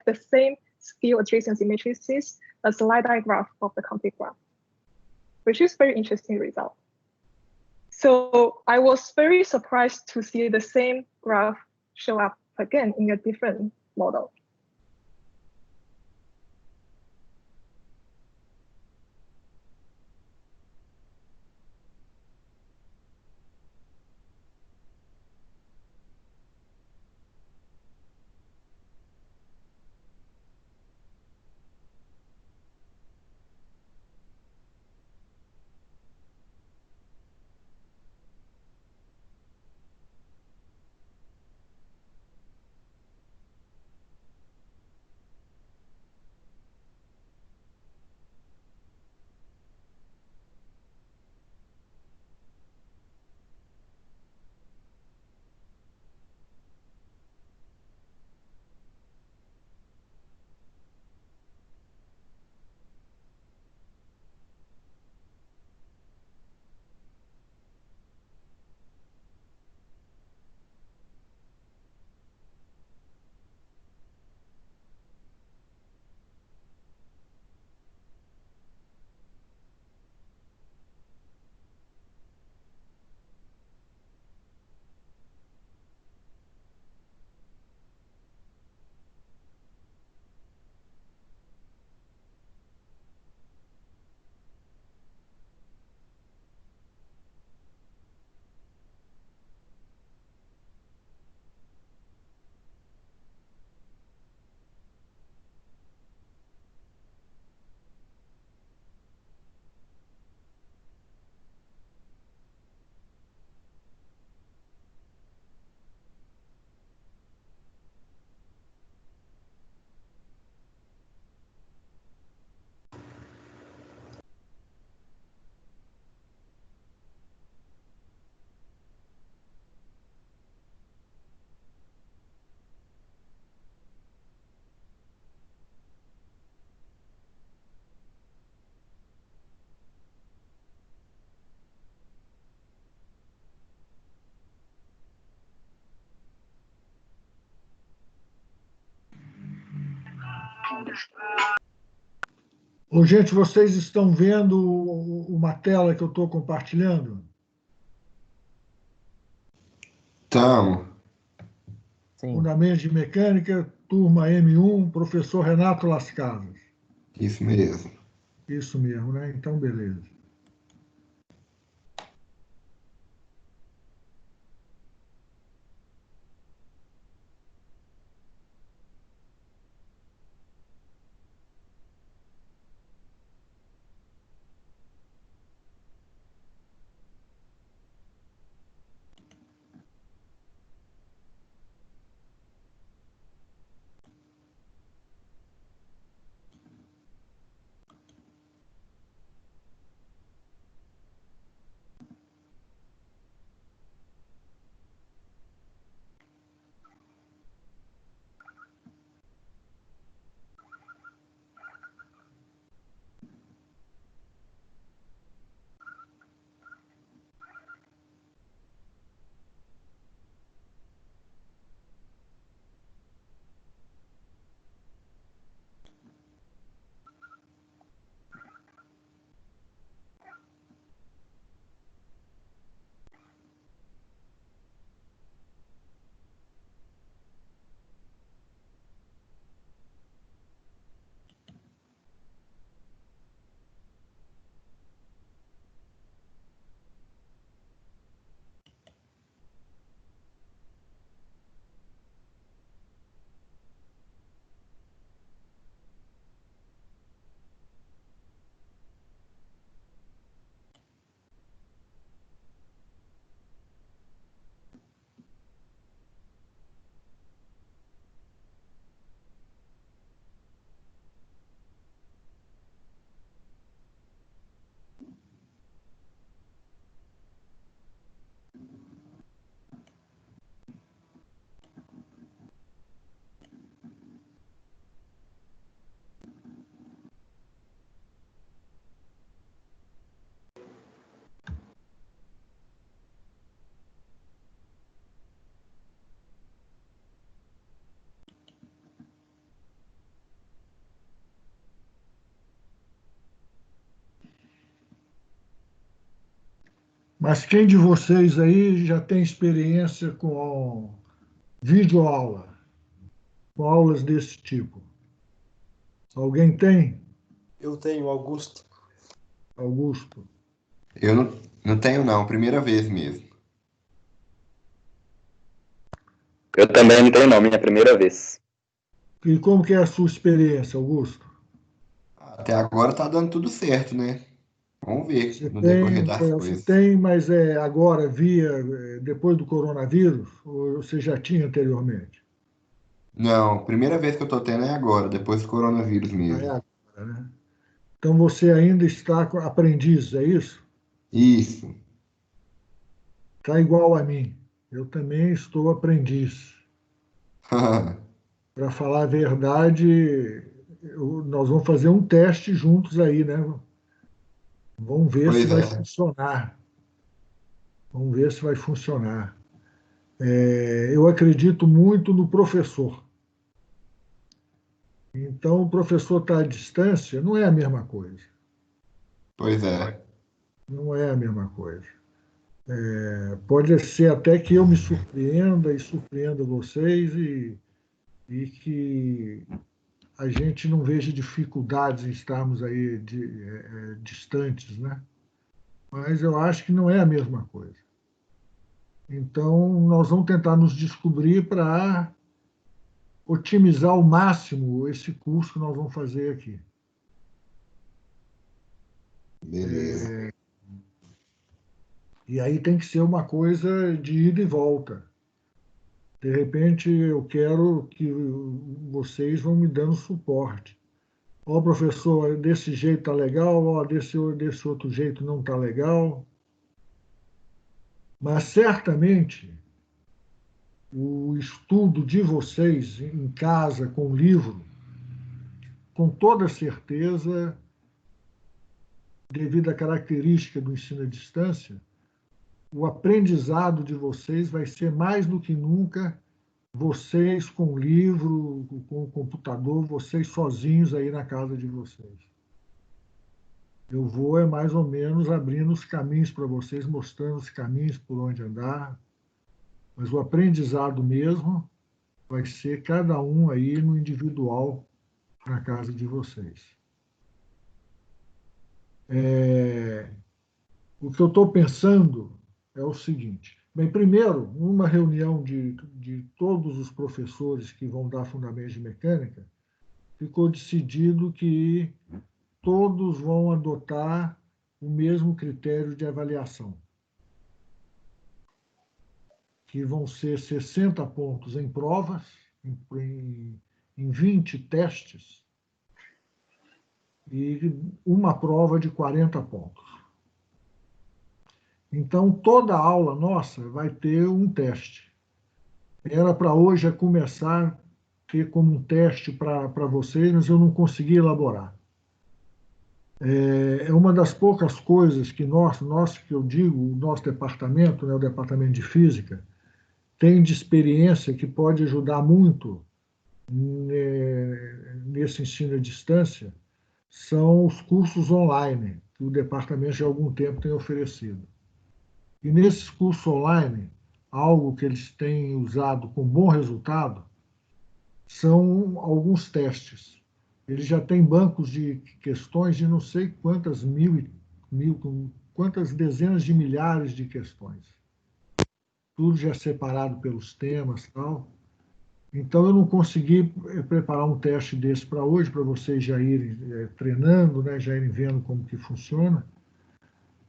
the same skew adjacency matrices as the LiDAR graph of the complete graph, which is very interesting result. So I was very surprised to see the same graph show up again in a different model. Ô, gente, vocês estão vendo uma tela que eu estou compartilhando? Estamos. Sim. Fundamentos de Mecânica, turma M1, professor Renato Las Casas. Isso mesmo. Isso mesmo, né? Então, beleza. Mas quem de vocês aí já tem experiência com videoaula, com aulas desse tipo? Alguém tem, Eu tenho, Augusto. Augusto? Eu não tenho, não. Primeira vez mesmo. Eu também não tenho, não, minha primeira vez. E como que é a sua experiência, Augusto? Até agora tá dando tudo certo, né? Vamos ver Você no decorrer tem, das você coisas. tem, mas agora depois do coronavírus, ou você já tinha anteriormente? Não, primeira vez que eu tô tendo é agora, depois do coronavírus Ah, é mesmo. agora, né? Então você ainda está aprendiz, é isso? Isso. Está igual a mim. Eu também estou aprendiz. Para falar a verdade, nós vamos fazer um teste juntos aí, né? Vamos ver se Pois vai é. funcionar. Vamos ver se vai funcionar. Eu acredito muito no professor. Então, o professor está à distância, não é a mesma coisa. Pois é. Não é a mesma coisa. Pode ser até que eu me surpreenda e surpreenda vocês e que a gente não veja dificuldades em estarmos aí distantes, né? Mas eu acho que não é a mesma coisa. Então, nós vamos tentar nos descobrir para otimizar ao máximo esse curso que nós vamos fazer aqui. Beleza. E aí tem que ser uma coisa de ida e volta. De repente, eu quero que vocês vão me dando suporte. Ó, professor, desse jeito tá legal, ó, desse outro jeito não tá legal. Mas certamente o estudo de vocês em casa, com livro, com toda certeza, devido à característica do ensino à distância, o aprendizado de vocês vai ser mais do que nunca vocês com o livro, com o computador, vocês sozinhos aí na casa de vocês. Eu vou mais ou menos abrindo os caminhos para vocês, mostrando os caminhos por onde andar, mas o aprendizado mesmo vai ser cada um aí no individual na casa de vocês. O que eu estou pensando é o seguinte. Bem, primeiro, numa reunião de todos os professores que vão dar fundamentos de mecânica, ficou decidido que todos vão adotar o mesmo critério de avaliação, que vão ser 60 pontos em provas, em 20 testes, e uma prova de 40 pontos. Então, toda aula nossa vai ter um teste. Era para hoje começar a ter como um teste para vocês, mas eu não consegui elaborar. É uma das poucas coisas que que eu digo, o nosso departamento, né, o departamento de física, tem de experiência que pode ajudar muito nesse ensino à distância, são os cursos online, que o departamento já há algum tempo tem oferecido. E nesses cursos online, algo que eles têm usado com bom resultado são alguns testes. Eles já têm bancos de questões de não sei quantas quantas dezenas de milhares de questões. Tudo já separado pelos temas e tal. Então, eu não consegui preparar um teste desse para hoje, para vocês já irem treinando, né, já irem vendo como que funciona.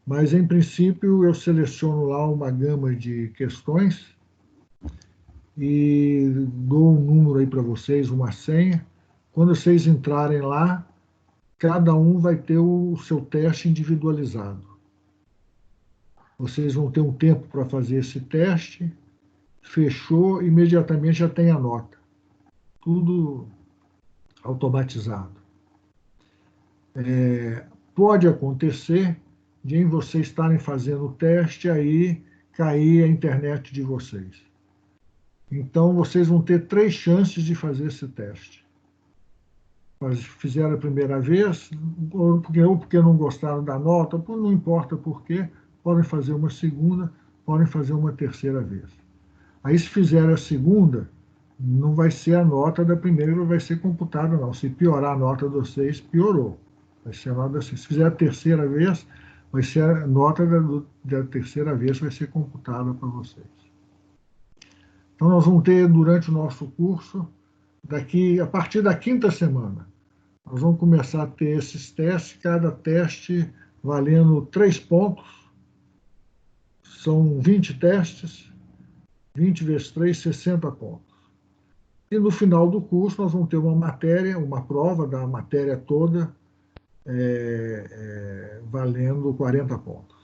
Mas, em princípio, eu seleciono lá uma gama de questões e dou um número aí para vocês, uma senha. Quando vocês entrarem lá, cada um vai ter o seu teste individualizado. Vocês vão ter um tempo para fazer esse teste, fechou, imediatamente já tem a nota. Tudo automatizado. Pode acontecer de em vocês estarem fazendo o teste, aí cair a internet de vocês. Então, vocês vão ter 3 chances de fazer esse teste. Fizeram a primeira vez, ou porque não gostaram da nota, não importa por quê, podem fazer uma segunda, podem fazer uma terceira vez. Aí, se fizer a segunda, não vai ser a nota da primeira que vai ser computada, não. Se piorar a nota de vocês, piorou. Vai ser a nota assim. Se fizer a terceira vez, vai ser a nota da terceira vez vai ser computada para vocês. Então, nós vamos ter, durante o nosso curso, a partir da quinta semana, nós vamos começar a ter esses testes, cada teste valendo 3 pontos. São 20 testes, 20 vezes 3, 60 pontos. E no final do curso nós vamos ter uma prova da matéria toda, valendo 40 pontos.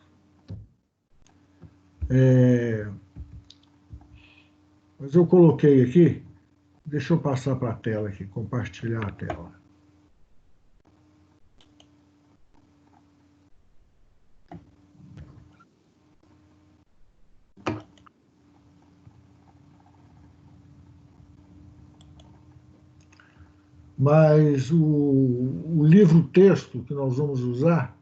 Mas eu coloquei aqui, deixa eu passar para a tela aqui, compartilhar a tela. Mas o livro-texto que nós vamos usar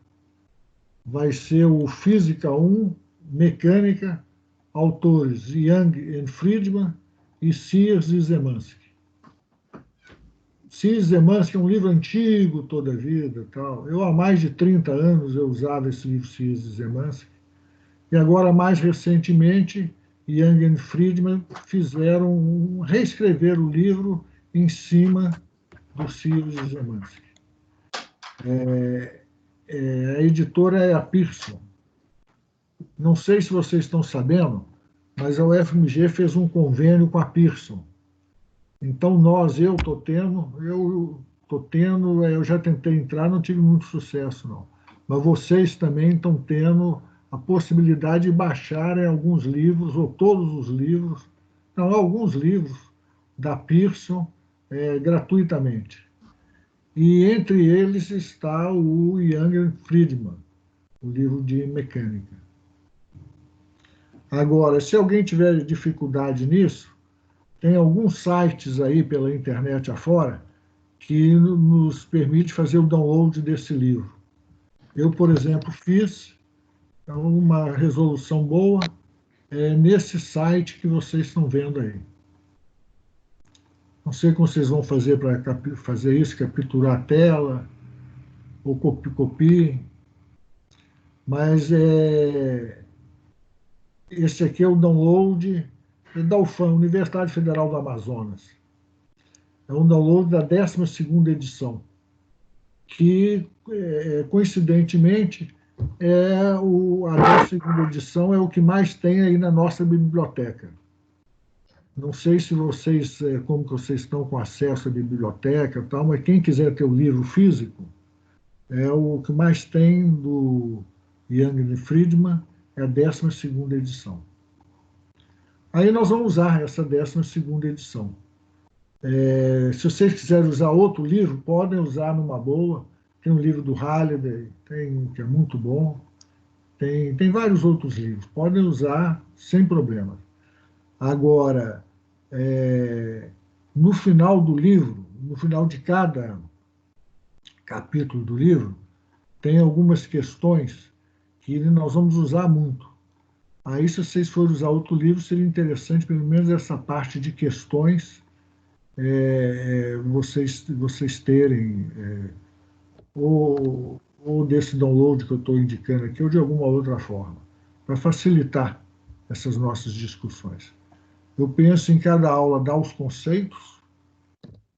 vai ser o Física 1, Mecânica, autores Young e Friedman e Sears e Zemansky. Sears e Zemansky é um livro antigo toda a vida. Tal. Eu, há mais de 30 anos, eu usava esse livro Sears e Zemansky. E agora, mais recentemente, Young e Friedman reescreveram o livro em cima do Sears e Zemansky. A editora é a Pearson. Não sei se vocês estão sabendo, mas a UFMG fez um convênio com a Pearson. Então, eu já tentei entrar, não tive muito sucesso, não. Mas vocês também estão tendo a possibilidade de baixarem alguns livros, ou todos os livros, não, alguns livros da Pearson, gratuitamente. E entre eles está o Young e Friedman, o livro de mecânica. Agora, se alguém tiver dificuldade nisso, tem alguns sites aí pela internet afora que nos permite fazer o download desse livro. Eu, por exemplo, fiz uma resolução boa nesse site que vocês estão vendo aí. Não sei como vocês vão fazer para fazer isso, capturar a tela, ou copiem, mas esse aqui é o download da UFAM, Universidade Federal do Amazonas. É um download da 12ª edição, que, coincidentemente, a 12ª edição é o que mais tem aí na nossa biblioteca. Não sei se como que vocês estão com acesso à biblioteca e tal, mas quem quiser ter o livro físico, é o que mais tem do Young e Friedman, é a 12ª edição. Aí nós vamos usar essa 12ª edição. Se vocês quiserem usar outro livro, podem usar numa boa. Tem um livro do Halliday, que é muito bom. Tem vários outros livros. Podem usar sem problema. Agora, no final do livro, no final de cada capítulo do livro, tem algumas questões que nós vamos usar muito. Aí, se vocês forem usar outro livro, seria interessante, pelo menos essa parte de questões, vocês terem, ou desse download que eu estou indicando aqui, ou de alguma outra forma, para facilitar essas nossas discussões. Eu penso em cada aula dar os conceitos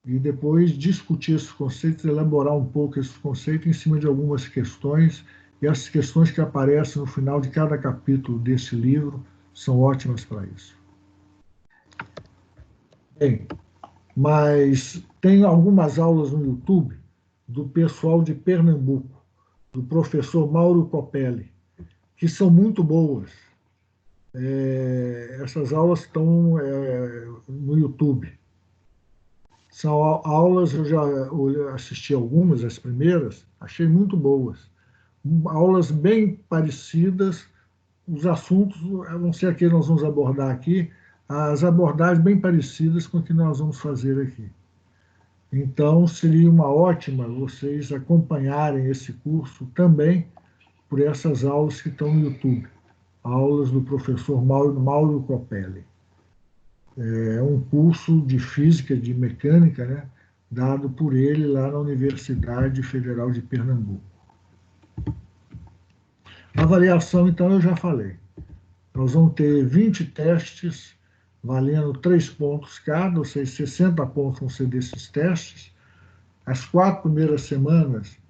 e depois discutir esses conceitos, elaborar um pouco esses conceitos em cima de algumas questões, e as questões que aparecem no final de cada capítulo desse livro são ótimas para isso. Bem, mas tem algumas aulas no YouTube do pessoal de Pernambuco, do professor Mauro Copelli, que são muito boas. Essas aulas estão no YouTube. São aulas, eu já assisti algumas, as primeiras, achei muito boas. Aulas bem parecidas, os assuntos, não sei a que nós vamos abordar aqui, as abordagens bem parecidas com o que nós vamos fazer aqui. Então, seria uma ótima vocês acompanharem esse curso também, por essas aulas que estão no YouTube, aulas do professor Mauro Copelli. É um curso de física, de mecânica, né, dado por ele lá na Universidade Federal de Pernambuco. A avaliação, então, eu já falei. Nós vamos ter 20 testes, valendo 3 pontos cada, ou seja, 60 pontos vão ser desses testes. As 4 primeiras semanas,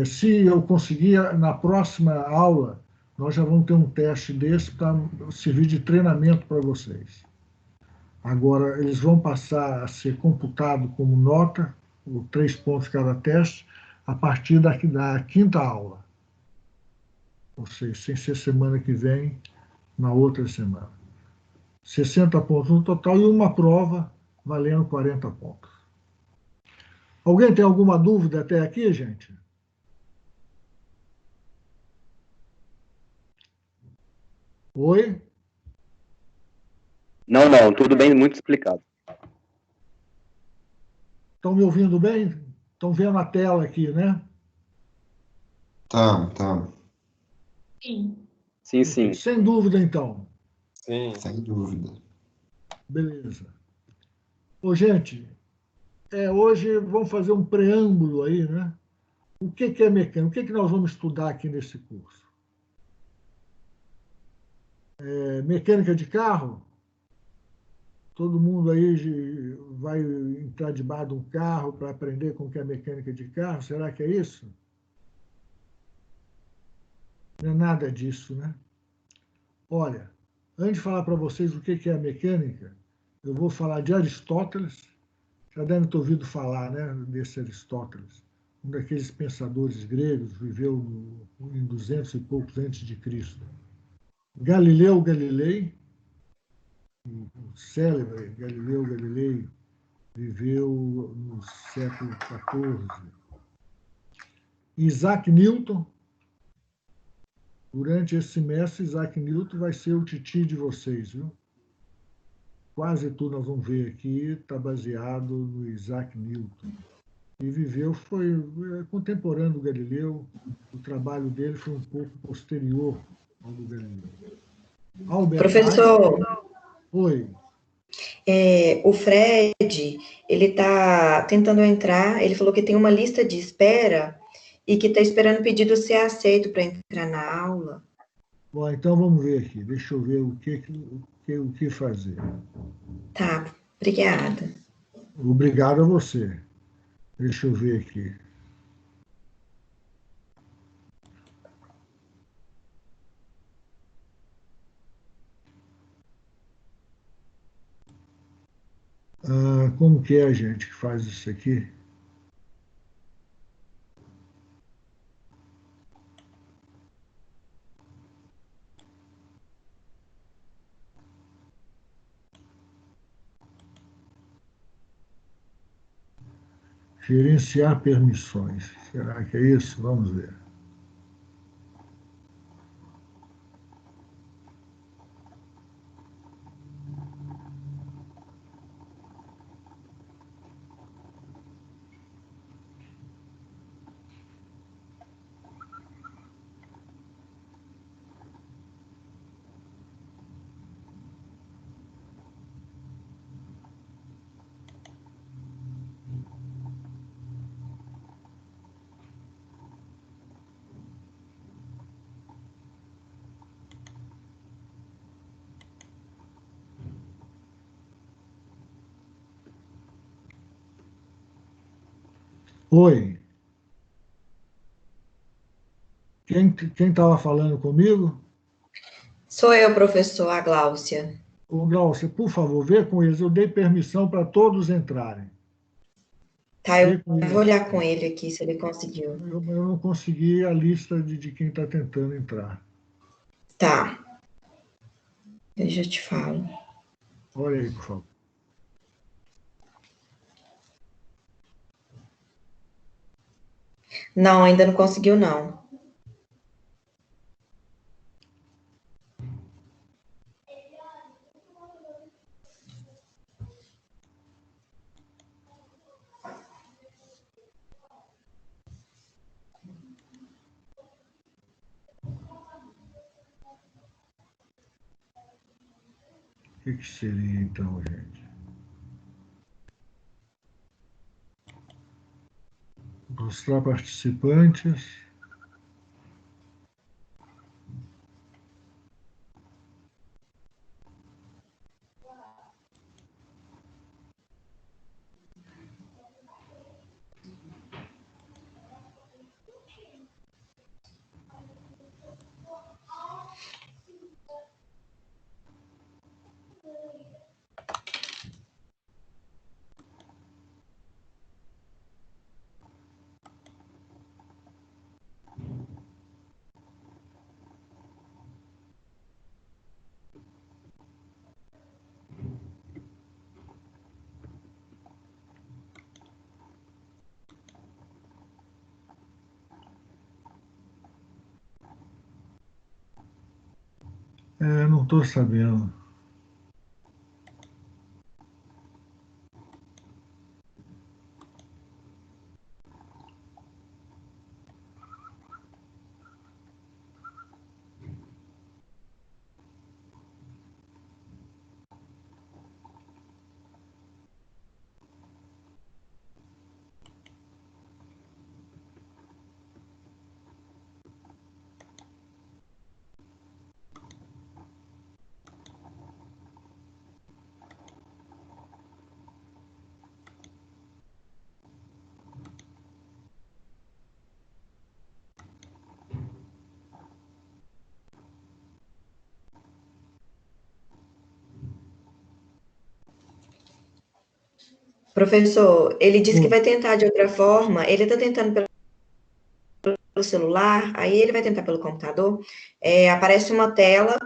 se eu conseguir, na próxima aula, nós já vamos ter um teste desse para servir de treinamento para vocês. Agora, eles vão passar a ser computados como nota, 3 pontos cada teste, a partir da 5ª aula. Ou seja, sem ser semana que vem, na outra semana. 60 pontos no total e uma prova valendo 40 pontos. Alguém tem alguma dúvida até aqui, gente? Oi? Não, tudo bem, muito explicado. Estão me ouvindo bem? Estão vendo a tela aqui, né? Tá. Sim. Sem dúvida, então. Sim. Sem dúvida. Beleza. Ô, gente, hoje vamos fazer um preâmbulo aí, né? O que é mecânica? O que nós vamos estudar aqui nesse curso? Mecânica de carro? Todo mundo aí vai entrar debaixo de um carro para aprender como que é a mecânica de carro? Será que é isso? Não é nada disso, né? Olha, antes de falar para vocês o que é a mecânica, eu vou falar de Aristóteles. Já devem ter ouvido falar, né, desse Aristóteles, um daqueles pensadores gregos, viveu em 200 e poucos antes de Cristo. Galileu Galilei, o célebre Galileu Galilei, viveu no século XIV. Isaac Newton. Durante esse semestre, Isaac Newton vai ser o titi de vocês, viu? Quase tudo nós vamos ver aqui está baseado no Isaac Newton. E viveu, foi contemporâneo do Galileu, o trabalho dele foi um pouco posterior ao do Galileu. Albert Professor, Einstein. Oi. o Fred, ele está tentando entrar, ele falou que tem uma lista de espera e que está esperando o pedido ser aceito para entrar na aula. Bom, então vamos ver aqui, deixa eu ver o que fazer. Tá, obrigada. Obrigado a você. Deixa eu ver aqui. Como que é a gente que faz isso aqui? Gerenciar permissões. Será que é isso? Vamos ver. Oi. Quem estava falando comigo? Sou eu, professor, a Gláucia. Ô, Glaucia, por favor, vê com eles. Eu dei permissão para todos entrarem. Tá, eu Vê com vou eles. olhar com ele aqui, se ele conseguiu. Eu não consegui a lista de quem está tentando entrar. Tá. Eu já te falo. Olha aí, por favor. Não, ainda não conseguiu, não. que seria, então, gente? Mostrar participantes. Não estou sabendo. Professor, ele disse que vai tentar de outra forma, ele está tentando pelo celular, aí ele vai tentar pelo computador, aparece uma tela,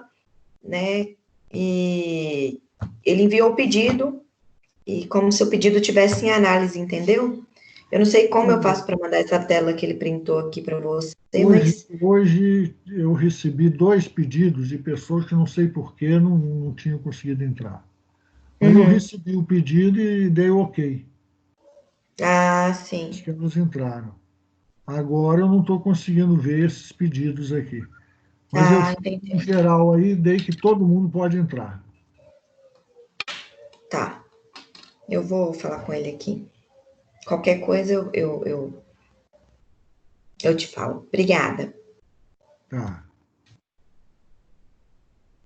né, e ele enviou o pedido, e como se o pedido tivesse em análise, entendeu? Eu não sei como eu faço para mandar essa tela que ele printou aqui para você, mas... Hoje eu recebi 2 pedidos de pessoas que não sei por que não tinham conseguido entrar. Mas eu recebi o pedido e dei o ok. Ah, sim. Acho que elas entraram. Agora eu não estou conseguindo ver esses pedidos aqui. Mas eu, Entendi. em geral, aí dei que todo mundo pode entrar. Tá. Eu vou falar com ele aqui. Qualquer coisa eu te falo. Obrigada. Tá.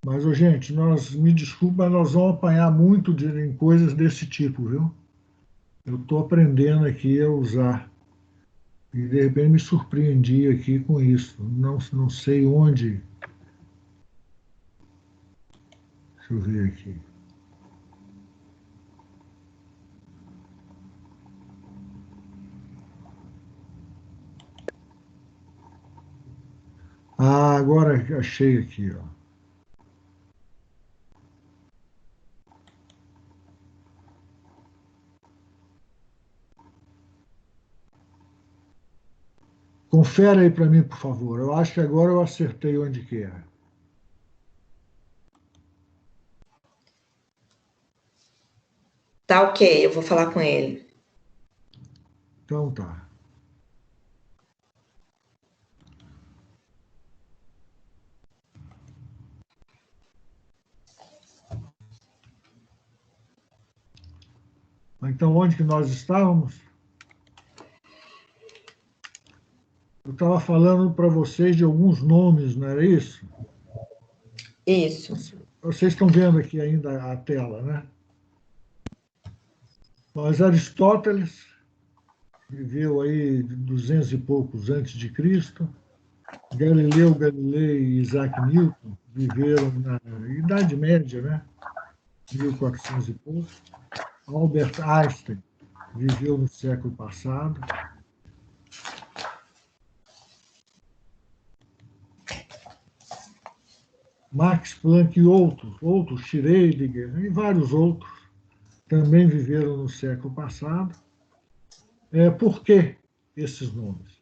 Mas, ô, gente, me desculpa, nós vamos apanhar muito em coisas desse tipo, viu? Eu estou aprendendo aqui a usar. E, de repente, me surpreendi aqui com isso. Não sei onde. Deixa eu ver aqui. Agora achei aqui, ó. Confere aí para mim, por favor. Eu acho que agora eu acertei onde que é. Tá ok, eu vou falar com ele. Então tá. Então, onde que nós estávamos? Eu estava falando para vocês de alguns nomes, não era isso? Isso. Vocês estão vendo aqui ainda a tela, né? Mas Aristóteles viveu aí 200 e poucos antes de Cristo. Galileu Galilei e Isaac Newton viveram na Idade Média, né? 1400 e pouco. Albert Einstein viveu no século passado. Max Planck e outros, Schrödinger e vários outros também viveram no século passado. Por que esses nomes?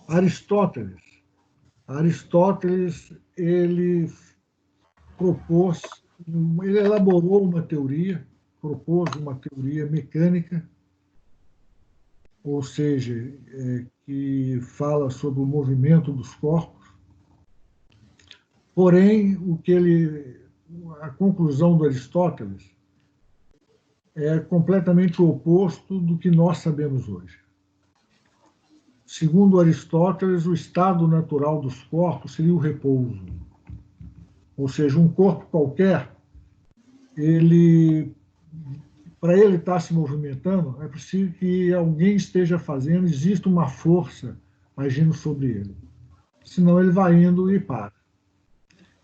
Aristóteles, ele elaborou uma teoria, propôs uma teoria mecânica, ou seja, que fala sobre o movimento dos corpos. Porém, o que ele a conclusão do Aristóteles é completamente o oposto do que nós sabemos hoje. Segundo Aristóteles, o estado natural dos corpos seria o repouso. Ou seja, um corpo qualquer, para ele estar se movimentando, é preciso que alguém esteja fazendo, exista uma força agindo sobre ele. Senão ele vai indo e para.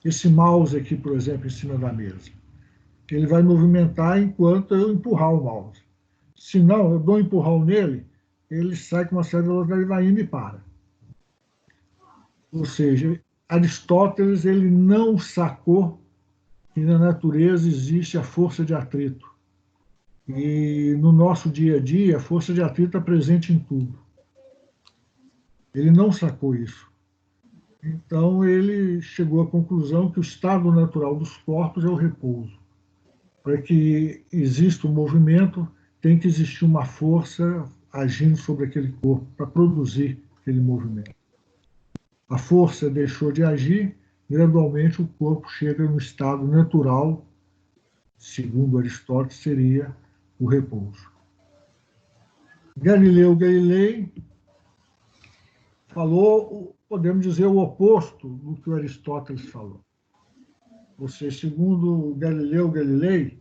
Esse mouse aqui, por exemplo, em cima da mesa, ele vai movimentar enquanto eu empurrar o mouse. Se não, eu dou um empurrão nele, ele sai com uma certa velocidade, vai indo e para. Ou seja, Aristóteles ele não sacou que na natureza existe a força de atrito. E no nosso dia a dia, a força de atrito está presente em tudo. Ele não sacou isso. Então, ele chegou à conclusão que o estado natural dos corpos é o repouso. Para que exista um movimento, tem que existir uma força agindo sobre aquele corpo para produzir aquele movimento. A força deixou de agir, gradualmente o corpo chega no estado natural, segundo Aristóteles, seria o repouso. Galileu Galilei falou, podemos dizer, o oposto do que o Aristóteles falou. Ou seja, segundo Galileu Galilei,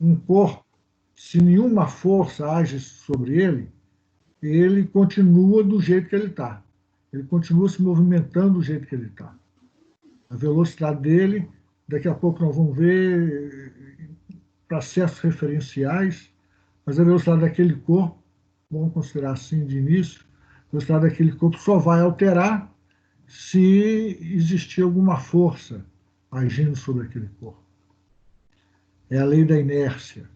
um corpo, se nenhuma força age sobre ele, ele continua do jeito que ele está. Ele continua se movimentando do jeito que ele está. A velocidade dele, daqui a pouco nós vamos ver processos referenciais, mas a velocidade daquele corpo, vamos considerar assim de início, a velocidade daquele corpo só vai alterar se existir alguma força agindo sobre aquele corpo. É a lei da inércia.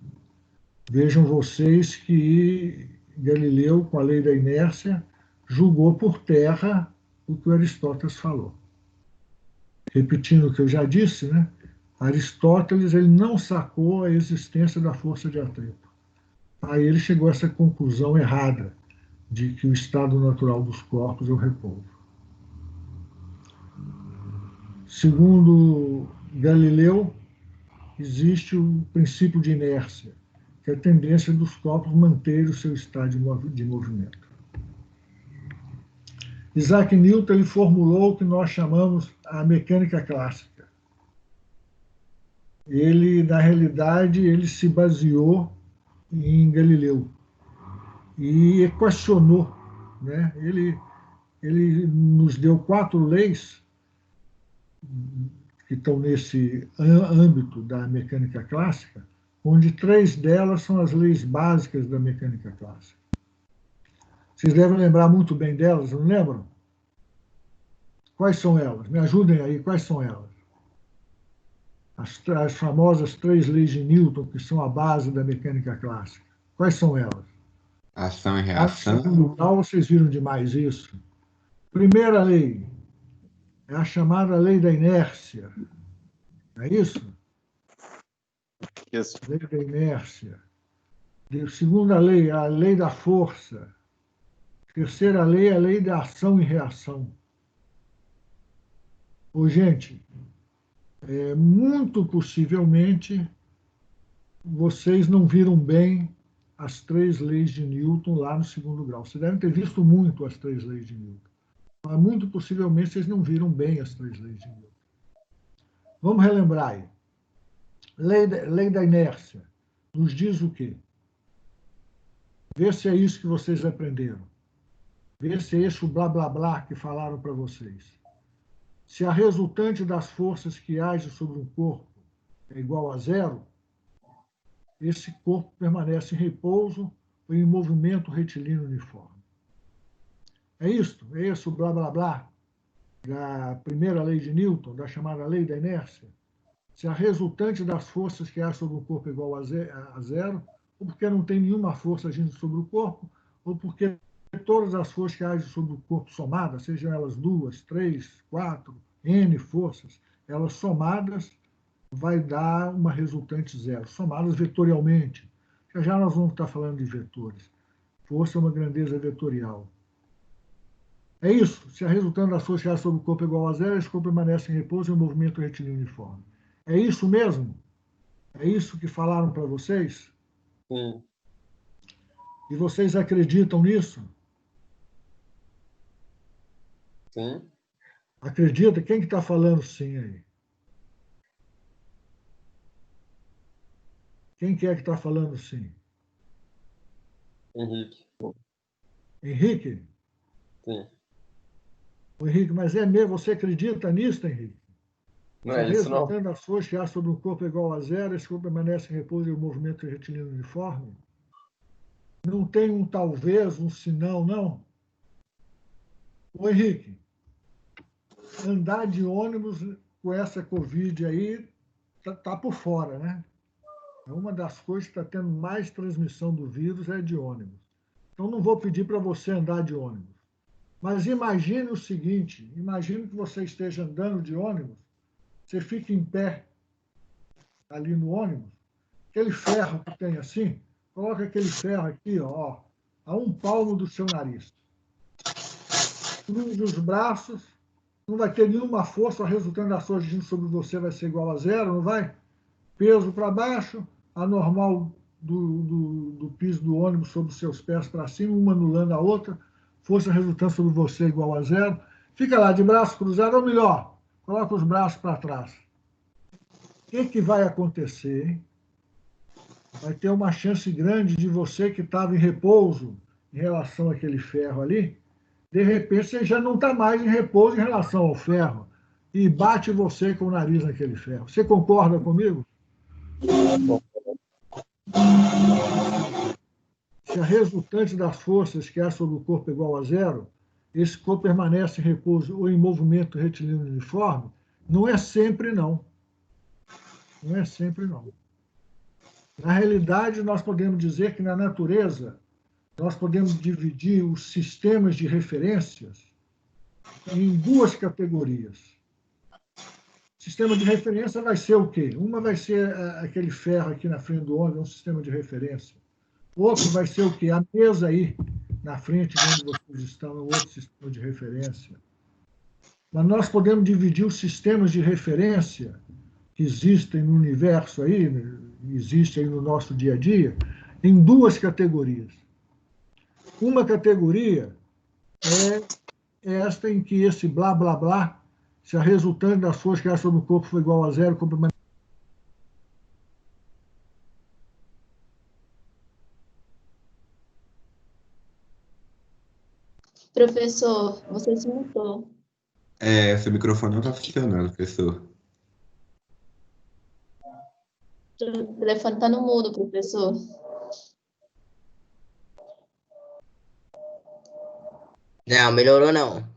Vejam vocês que Galileu, com a lei da inércia, julgou por terra o que o Aristóteles falou. Repetindo o que eu já disse, né? Aristóteles ele não sacou a existência da força de atrito. Aí ele chegou a essa conclusão errada de que o estado natural dos corpos é o repouso. Segundo Galileu, existe o princípio de inércia, que é a tendência dos corpos manter o seu estado de movimento. Isaac Newton ele formulou o que nós chamamos a mecânica clássica. Ele, na realidade, ele se baseou em Galileu e equacionou, né? Ele nos deu 4 leis que estão nesse âmbito da mecânica clássica, onde 3 delas são as leis básicas da mecânica clássica. Vocês devem lembrar muito bem delas, não lembram? Quais são elas? Me ajudem aí, quais são elas? As famosas 3 leis de Newton, que são a base da mecânica clássica. Quais são elas? Ação e reação. No grau, vocês viram demais isso. Primeira lei é a chamada lei da inércia. É isso? Isso. Lei da inércia. Segunda lei, a lei da força. Terceira lei, a lei da ação e reação. Ô, gente, muito possivelmente vocês não viram bem as 3 leis de Newton lá no 2º grau. Vocês devem ter visto muito as 3 leis de Newton. Mas muito possivelmente vocês não viram bem as 3 leis de Newton. Vamos relembrar aí. Lei da inércia nos diz o quê? Vê se é isso que vocês aprenderam. Vê se é esse o blá, blá, blá que falaram para vocês. Se a resultante das forças que agem sobre um corpo é igual a 0, esse corpo permanece em repouso ou em movimento retilíneo uniforme. É isso? É esse o blá, blá, blá da primeira lei de Newton, da chamada lei da inércia? Se a resultante das forças que agem sobre o corpo é igual a 0, ou porque não tem nenhuma força agindo sobre o corpo, ou porque todas as forças que agem sobre o corpo somadas, sejam elas 2, 3, 4, N forças, elas somadas vai dar uma resultante 0, somadas vetorialmente. Já nós vamos estar falando de vetores. Força é uma grandeza vetorial. É isso. Se a resultante das forças que agem sobre o corpo é igual a 0, esse corpo permanece em repouso em um movimento retilíneo uniforme. É isso mesmo? É isso que falaram para vocês? Sim. E vocês acreditam nisso? Sim. Acredita? Quem que está falando sim aí? Quem que é que está falando sim? Henrique. Henrique? Sim. O Henrique, mas é mesmo? Você acredita nisso, Henrique? Não Se a é isso, não? resultante das forças que há sobre o corpo é igual a zero, esse corpo permanece em repouso e o movimento retilíneo uniforme? Não tem um talvez, um senão, não? Ô, Henrique, andar de ônibus com essa Covid aí tá por fora, né? É uma das coisas que está tendo mais transmissão do vírus é de ônibus. Então, não vou pedir para você andar de ônibus. Mas imagine o seguinte, imagine que você esteja andando de ônibus, você fica em pé ali no ônibus, aquele ferro que tem assim, coloca aquele ferro aqui, ó, a um palmo do seu nariz. Cruza os braços, não vai ter nenhuma força, o resultante da força agindo sobre você vai ser igual a zero, não vai? Peso para baixo, a normal do piso do ônibus sobre os seus pés para cima, uma anulando a outra, força resultante sobre você igual a zero. Fica lá de braço cruzado, ou melhor, coloca os braços para trás. O que vai acontecer, hein? Vai ter uma chance grande de você que estava em repouso em relação àquele ferro ali, de repente você já não está mais em repouso em relação ao ferro e bate você com o nariz naquele ferro. Você concorda comigo? Se a resultante das forças que há sobre o corpo é igual a zero, esse corpo permanece em repouso ou em movimento retilíneo uniforme, não é sempre não. Não é sempre não. Na realidade, nós podemos dizer que na natureza, nós podemos dividir os sistemas de referências em duas categorias. O sistema de referência vai ser o quê? Uma vai ser aquele ferro aqui na frente do ônibus, é um sistema de referência. Outro vai ser o quê? A mesa aí na frente de onde vocês estão, é outro sistema de referência. Mas nós podemos dividir os sistemas de referência que existem no universo aí, existe aí no nosso dia a dia, em duas categorias. Uma categoria é esta em que esse blá, blá, blá, se a resultante das forças que há sobre o corpo for igual a zero, Professor, você se mutou. Seu microfone não está funcionando, professor. O telefone está no mudo, professor. Não, melhorou não.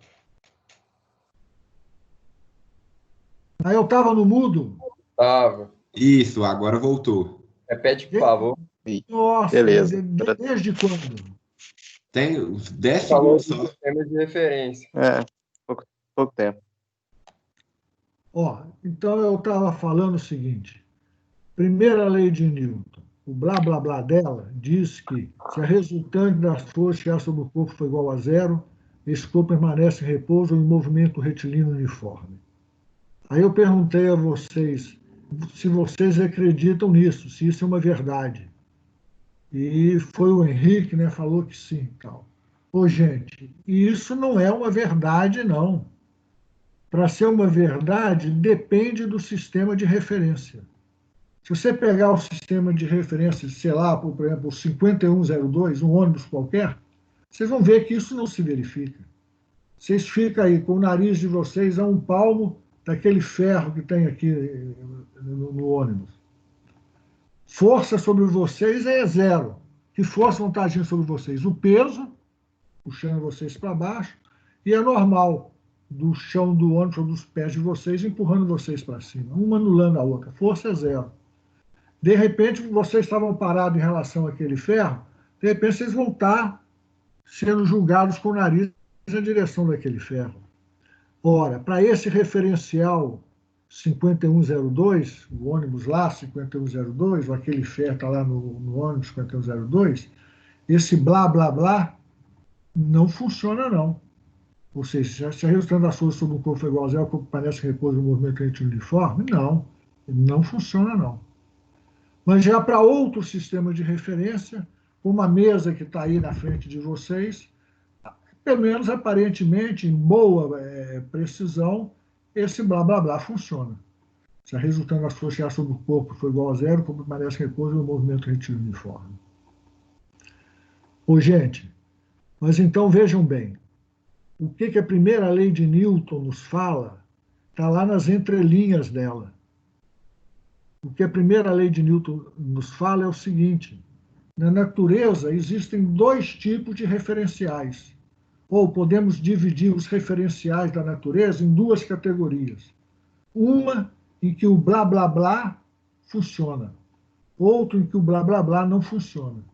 Aí eu estava no mudo. Tava. Isso, agora voltou. Repete, por favor. Nossa, Beleza. desde quando? Tem uns 10 Falou segundos de só. sistemas de referência. Pouco tempo. Ó, então eu estava falando o seguinte. Primeira lei de Newton. O blá, blá, blá dela diz que se a resultante das forças que há sobre o corpo for igual a zero, esse corpo permanece em repouso ou em movimento retilíneo uniforme. Aí eu perguntei a vocês se vocês acreditam nisso, se isso é uma verdade. E foi o Henrique, né, falou que sim. Tal. Ô, gente, isso não é uma verdade, não. Para ser uma verdade, depende do sistema de referência. Se você pegar o sistema de referência, sei lá, por exemplo, o 5102, um ônibus qualquer, vocês vão ver que isso não se verifica. Vocês ficam aí com o nariz de vocês a um palmo daquele ferro que tem aqui no ônibus. Força sobre vocês é zero. Que força não está agindo sobre vocês? O peso, puxando vocês para baixo, e a normal do chão do ônibus, ou dos pés de vocês, empurrando vocês para cima. Uma anulando a outra. Força é zero. De repente, vocês estavam parados em relação àquele ferro, de repente vocês vão estar sendo julgados com o nariz na direção daquele ferro. Ora, para esse referencial 5102, o ônibus lá, 5102, ou aquele ferro está lá no ônibus 5102, esse blá, blá, blá, não funciona, não. Ou seja, se a resultante das forças sobre o corpo é igual a zero, o corpo parece repouso no movimento retilíneo uniforme, não. Não funciona, não. Mas já para outros sistemas de referência, como a mesa que está aí na frente de vocês, pelo menos aparentemente, em boa precisão, esse blá blá blá funciona. Se a resultante da associação do corpo for igual a zero, o corpo permanece repouso e o movimento retira uniforme. Ô, gente, mas então vejam bem, o que a primeira lei de Newton nos fala está lá nas entrelinhas dela. O que a primeira lei de Newton nos fala é o seguinte: na natureza existem dois tipos de referenciais, ou podemos dividir os referenciais da natureza em duas categorias. Uma em que o blá blá blá funciona, outro em que o blá blá blá não funciona.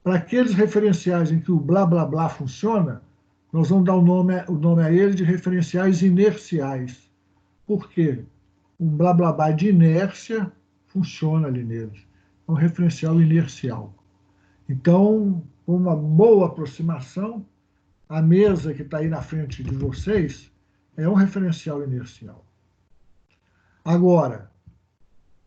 Para aqueles referenciais em que o blá blá blá funciona, nós vamos dar o nome a ele de referenciais inerciais. Por quê? Um blá blá blá de inércia funciona ali neles. É um referencial inercial. Então, com uma boa aproximação, a mesa que está aí na frente de vocês é um referencial inercial. Agora,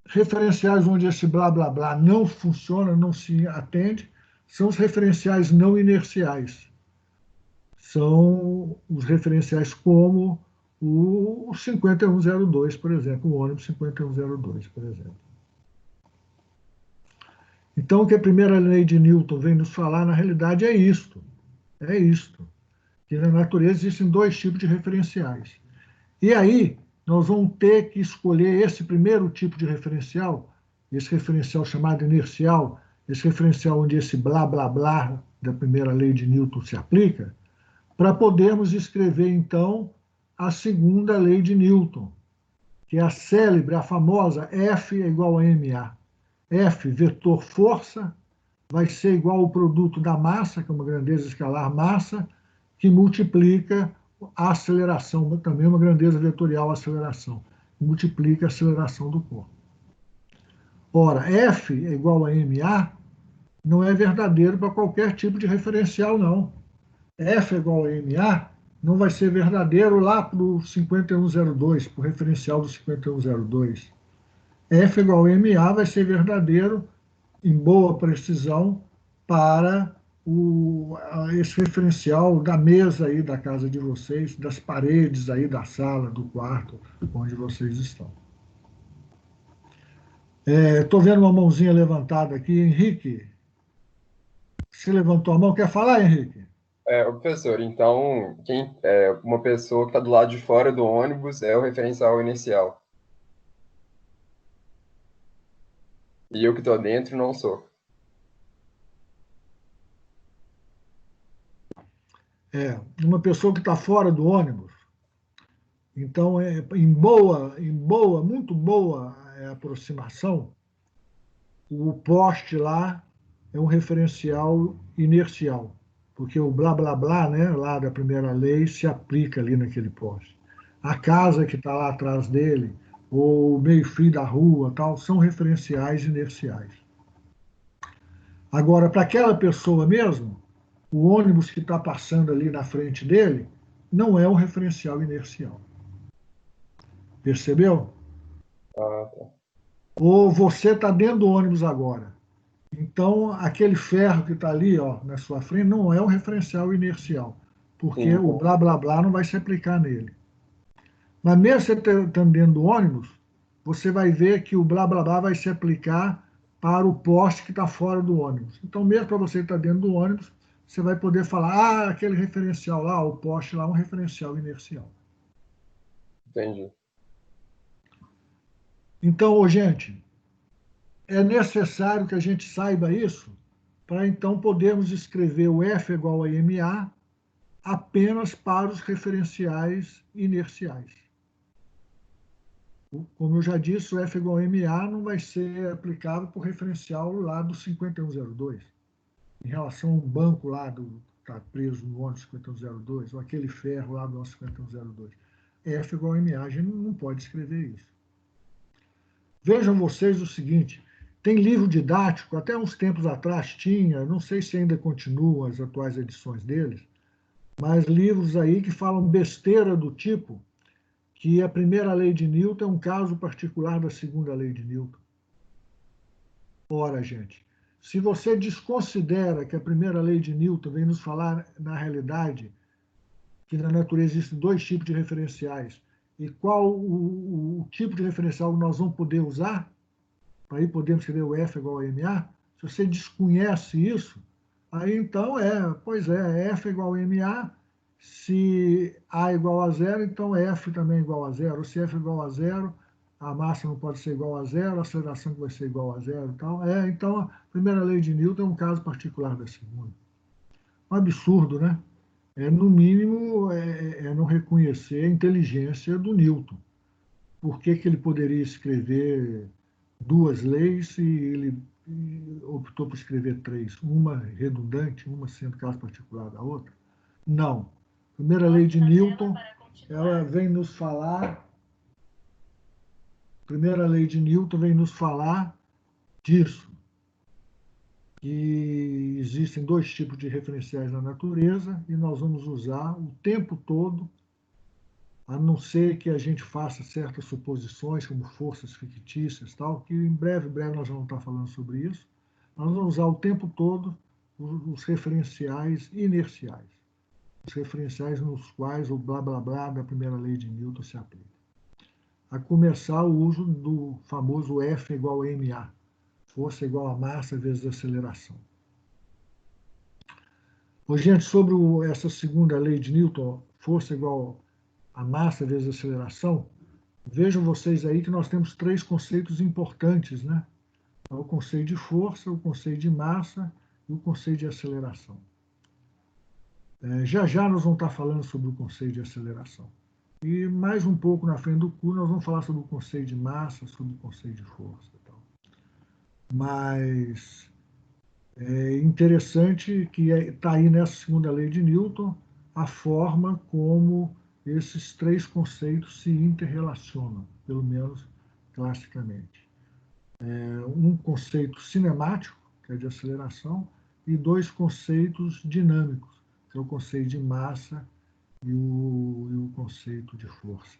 referenciais onde esse blá blá blá não funciona, não se atende, são os referenciais não inerciais. São os referenciais como o 5102, por exemplo, o ônibus 5102, por exemplo. Então, o que a primeira lei de Newton vem nos falar, na realidade, é isto. É isto. Que na natureza existem dois tipos de referenciais. E aí, nós vamos ter que escolher esse primeiro tipo de referencial, esse referencial chamado inercial, esse referencial onde esse blá, blá, blá da primeira lei de Newton se aplica, para podermos escrever, então, a segunda lei de Newton, que é a célebre, a famosa F é igual a ma. F, vetor força, vai ser igual ao produto da massa, que é uma grandeza escalar massa, que multiplica a aceleração, também uma grandeza vetorial aceleração, multiplica a aceleração do corpo. Ora, F é igual a ma não é verdadeiro para qualquer tipo de referencial, não. F é igual a ma não vai ser verdadeiro lá para o 5102, para o referencial do 5102. F igual a ma vai ser verdadeiro, em boa precisão, para esse referencial da mesa aí da casa de vocês, das paredes aí da sala, do quarto, onde vocês estão. Estou vendo uma mãozinha levantada aqui. Henrique, você levantou a mão, quer falar, Henrique? Professor, então, uma pessoa que está do lado de fora do ônibus é o referencial inicial. E eu que estou dentro não sou. Uma pessoa que está fora do ônibus. Então, em boa, muito boa aproximação, o poste lá é um referencial inercial, porque o blá, blá, blá, né, lá da primeira lei, se aplica ali naquele poste. A casa que está lá atrás dele, ou o meio-fio da rua, tal, são referenciais inerciais. Agora, para aquela pessoa mesmo, o ônibus que está passando ali na frente dele não é um referencial inercial. Percebeu? Ah, tá. Ou você está dentro do ônibus agora. Então, aquele ferro que está ali, ó, na sua frente não é um referencial inercial, porque o blá, blá, blá não vai se aplicar nele. Mas mesmo você estando dentro do ônibus, você vai ver que o blá, blá, blá vai se aplicar para o poste que está fora do ônibus. Então, mesmo para você estar dentro do ônibus, você vai poder falar, aquele referencial lá, o poste lá, é um referencial inercial. Entendi. Então, gente, é necessário que a gente saiba isso para, então, podermos escrever o F igual a ma apenas para os referenciais inerciais. Como eu já disse, o F igual a ma não vai ser aplicável para o referencial lá do 5102. Em relação a um banco lá que está preso no ônibus 5102, ou aquele ferro lá do 5102. F igual a ma, a gente não pode escrever isso. Vejam vocês o seguinte, tem livro didático, até uns tempos atrás tinha, não sei se ainda continuam as atuais edições deles, mas livros aí que falam besteira do tipo que a primeira lei de Newton é um caso particular da segunda lei de Newton. Ora, gente, se você desconsidera que a primeira lei de Newton vem nos falar, na realidade, que na natureza existem dois tipos de referenciais, e qual o tipo de referencial nós vamos poder usar, para aí podemos escrever o F igual a MA, se você desconhece isso, aí então pois é, F igual a MA, se A igual a zero, então F também é igual a zero. Se F é igual a zero, a massa não pode ser igual a zero, a aceleração vai ser igual a zero. Então, a primeira lei de Newton é um caso particular da segunda. Um absurdo, né? No mínimo, não reconhecer a inteligência do Newton. Por que ele poderia escrever duas leis e ele optou por escrever três? Uma redundante, uma sendo caso particular da outra? Não. A primeira lei de Newton, ela vem nos falar... A primeira lei de Newton vem nos falar disso, que existem dois tipos de referenciais na natureza e nós vamos usar o tempo todo, a não ser que a gente faça certas suposições, como forças fictícias, tal, que em breve nós vamos estar falando sobre isso. Nós vamos usar o tempo todo os referenciais inerciais, os referenciais nos quais o blá blá blá da primeira lei de Newton se aplica. A começar o uso do famoso F igual a MA, força igual a massa vezes aceleração. Gente, sobre essa segunda lei de Newton, força igual a massa vezes aceleração, vejam vocês aí que nós temos três conceitos importantes, né? O conceito de força, o conceito de massa e o conceito de aceleração. Já nós vamos estar falando sobre o conceito de aceleração. E mais um pouco na frente do curso nós vamos falar sobre o conceito de massa, sobre o conceito de força. Mas é interessante que está aí nessa segunda lei de Newton a forma como esses três conceitos se interrelacionam, pelo menos classicamente. Um conceito cinemático, que é de aceleração, e dois conceitos dinâmicos, que é o conceito de massa e o conceito de força.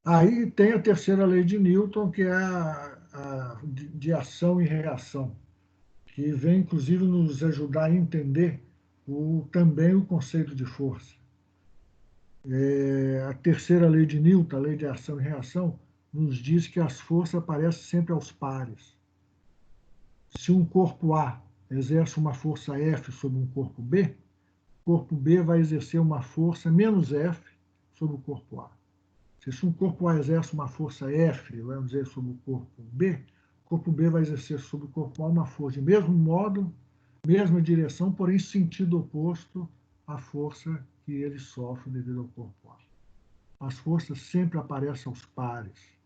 Aí tem a terceira lei de Newton, que é a de ação e reação, que vem, inclusive, nos ajudar a entender também o conceito de força. A terceira lei de Newton, a lei de ação e reação, nos diz que as forças aparecem sempre aos pares. Se um corpo A exerce uma força F sobre um corpo B, o corpo B vai exercer uma força menos F sobre o corpo A. Se um corpo A exerce uma força F, vamos dizer, sobre o corpo B vai exercer sobre o corpo A uma força de mesmo modo, mesma direção, porém sentido oposto à força que ele sofre devido ao corpo A. As forças sempre aparecem aos pares.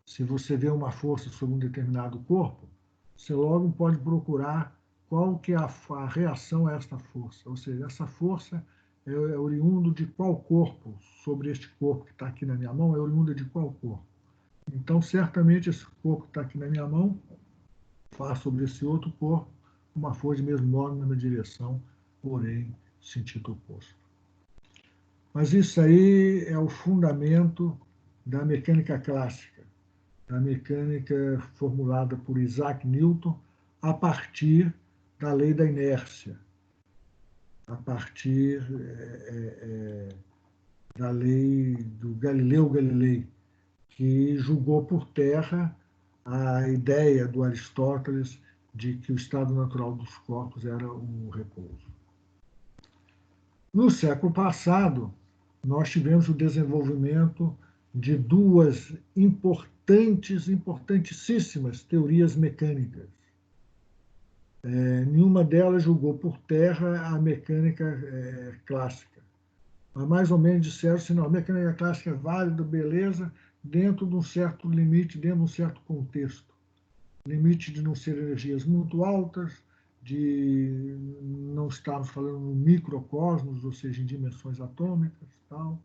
Se você vê uma força sobre um determinado corpo, você logo pode procurar qual que é a reação a esta força. Ou seja, essa força é oriundo de qual corpo, sobre este corpo que está aqui na minha mão, é oriunda de qual corpo. Então, certamente, esse corpo que está aqui na minha mão faz sobre esse outro corpo uma força de mesmo modo, na mesma direção, porém, sentido oposto. Mas isso aí é o fundamento da mecânica clássica, da mecânica formulada por Isaac Newton a partir da lei da inércia, a partir da lei do Galileu Galilei, que julgou por terra a ideia do Aristóteles de que o estado natural dos corpos era o repouso. No século passado, nós tivemos o desenvolvimento de duas importantíssimas teorias mecânicas. Nenhuma delas julgou por terra a mecânica clássica. Mas mais ou menos disseram assim, não, a mecânica clássica é válida, beleza, dentro de um certo limite, dentro de um certo contexto. Limite de não ser energias muito altas, de não estarmos falando no microcosmos, ou seja, em dimensões atômicas. Tal.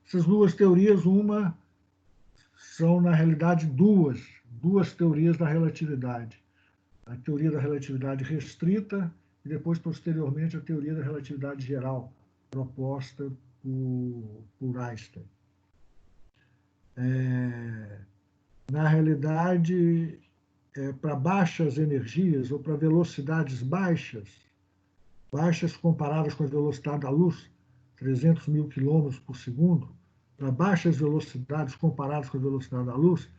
Essas duas teorias, uma são, na realidade, duas teorias da relatividade. A teoria da relatividade restrita e depois, posteriormente, a teoria da relatividade geral, proposta por Einstein. Na realidade, para baixas energias ou para velocidades baixas comparadas com a velocidade da luz, 300 mil quilômetros por segundo, para baixas velocidades comparadas com a velocidade da luz,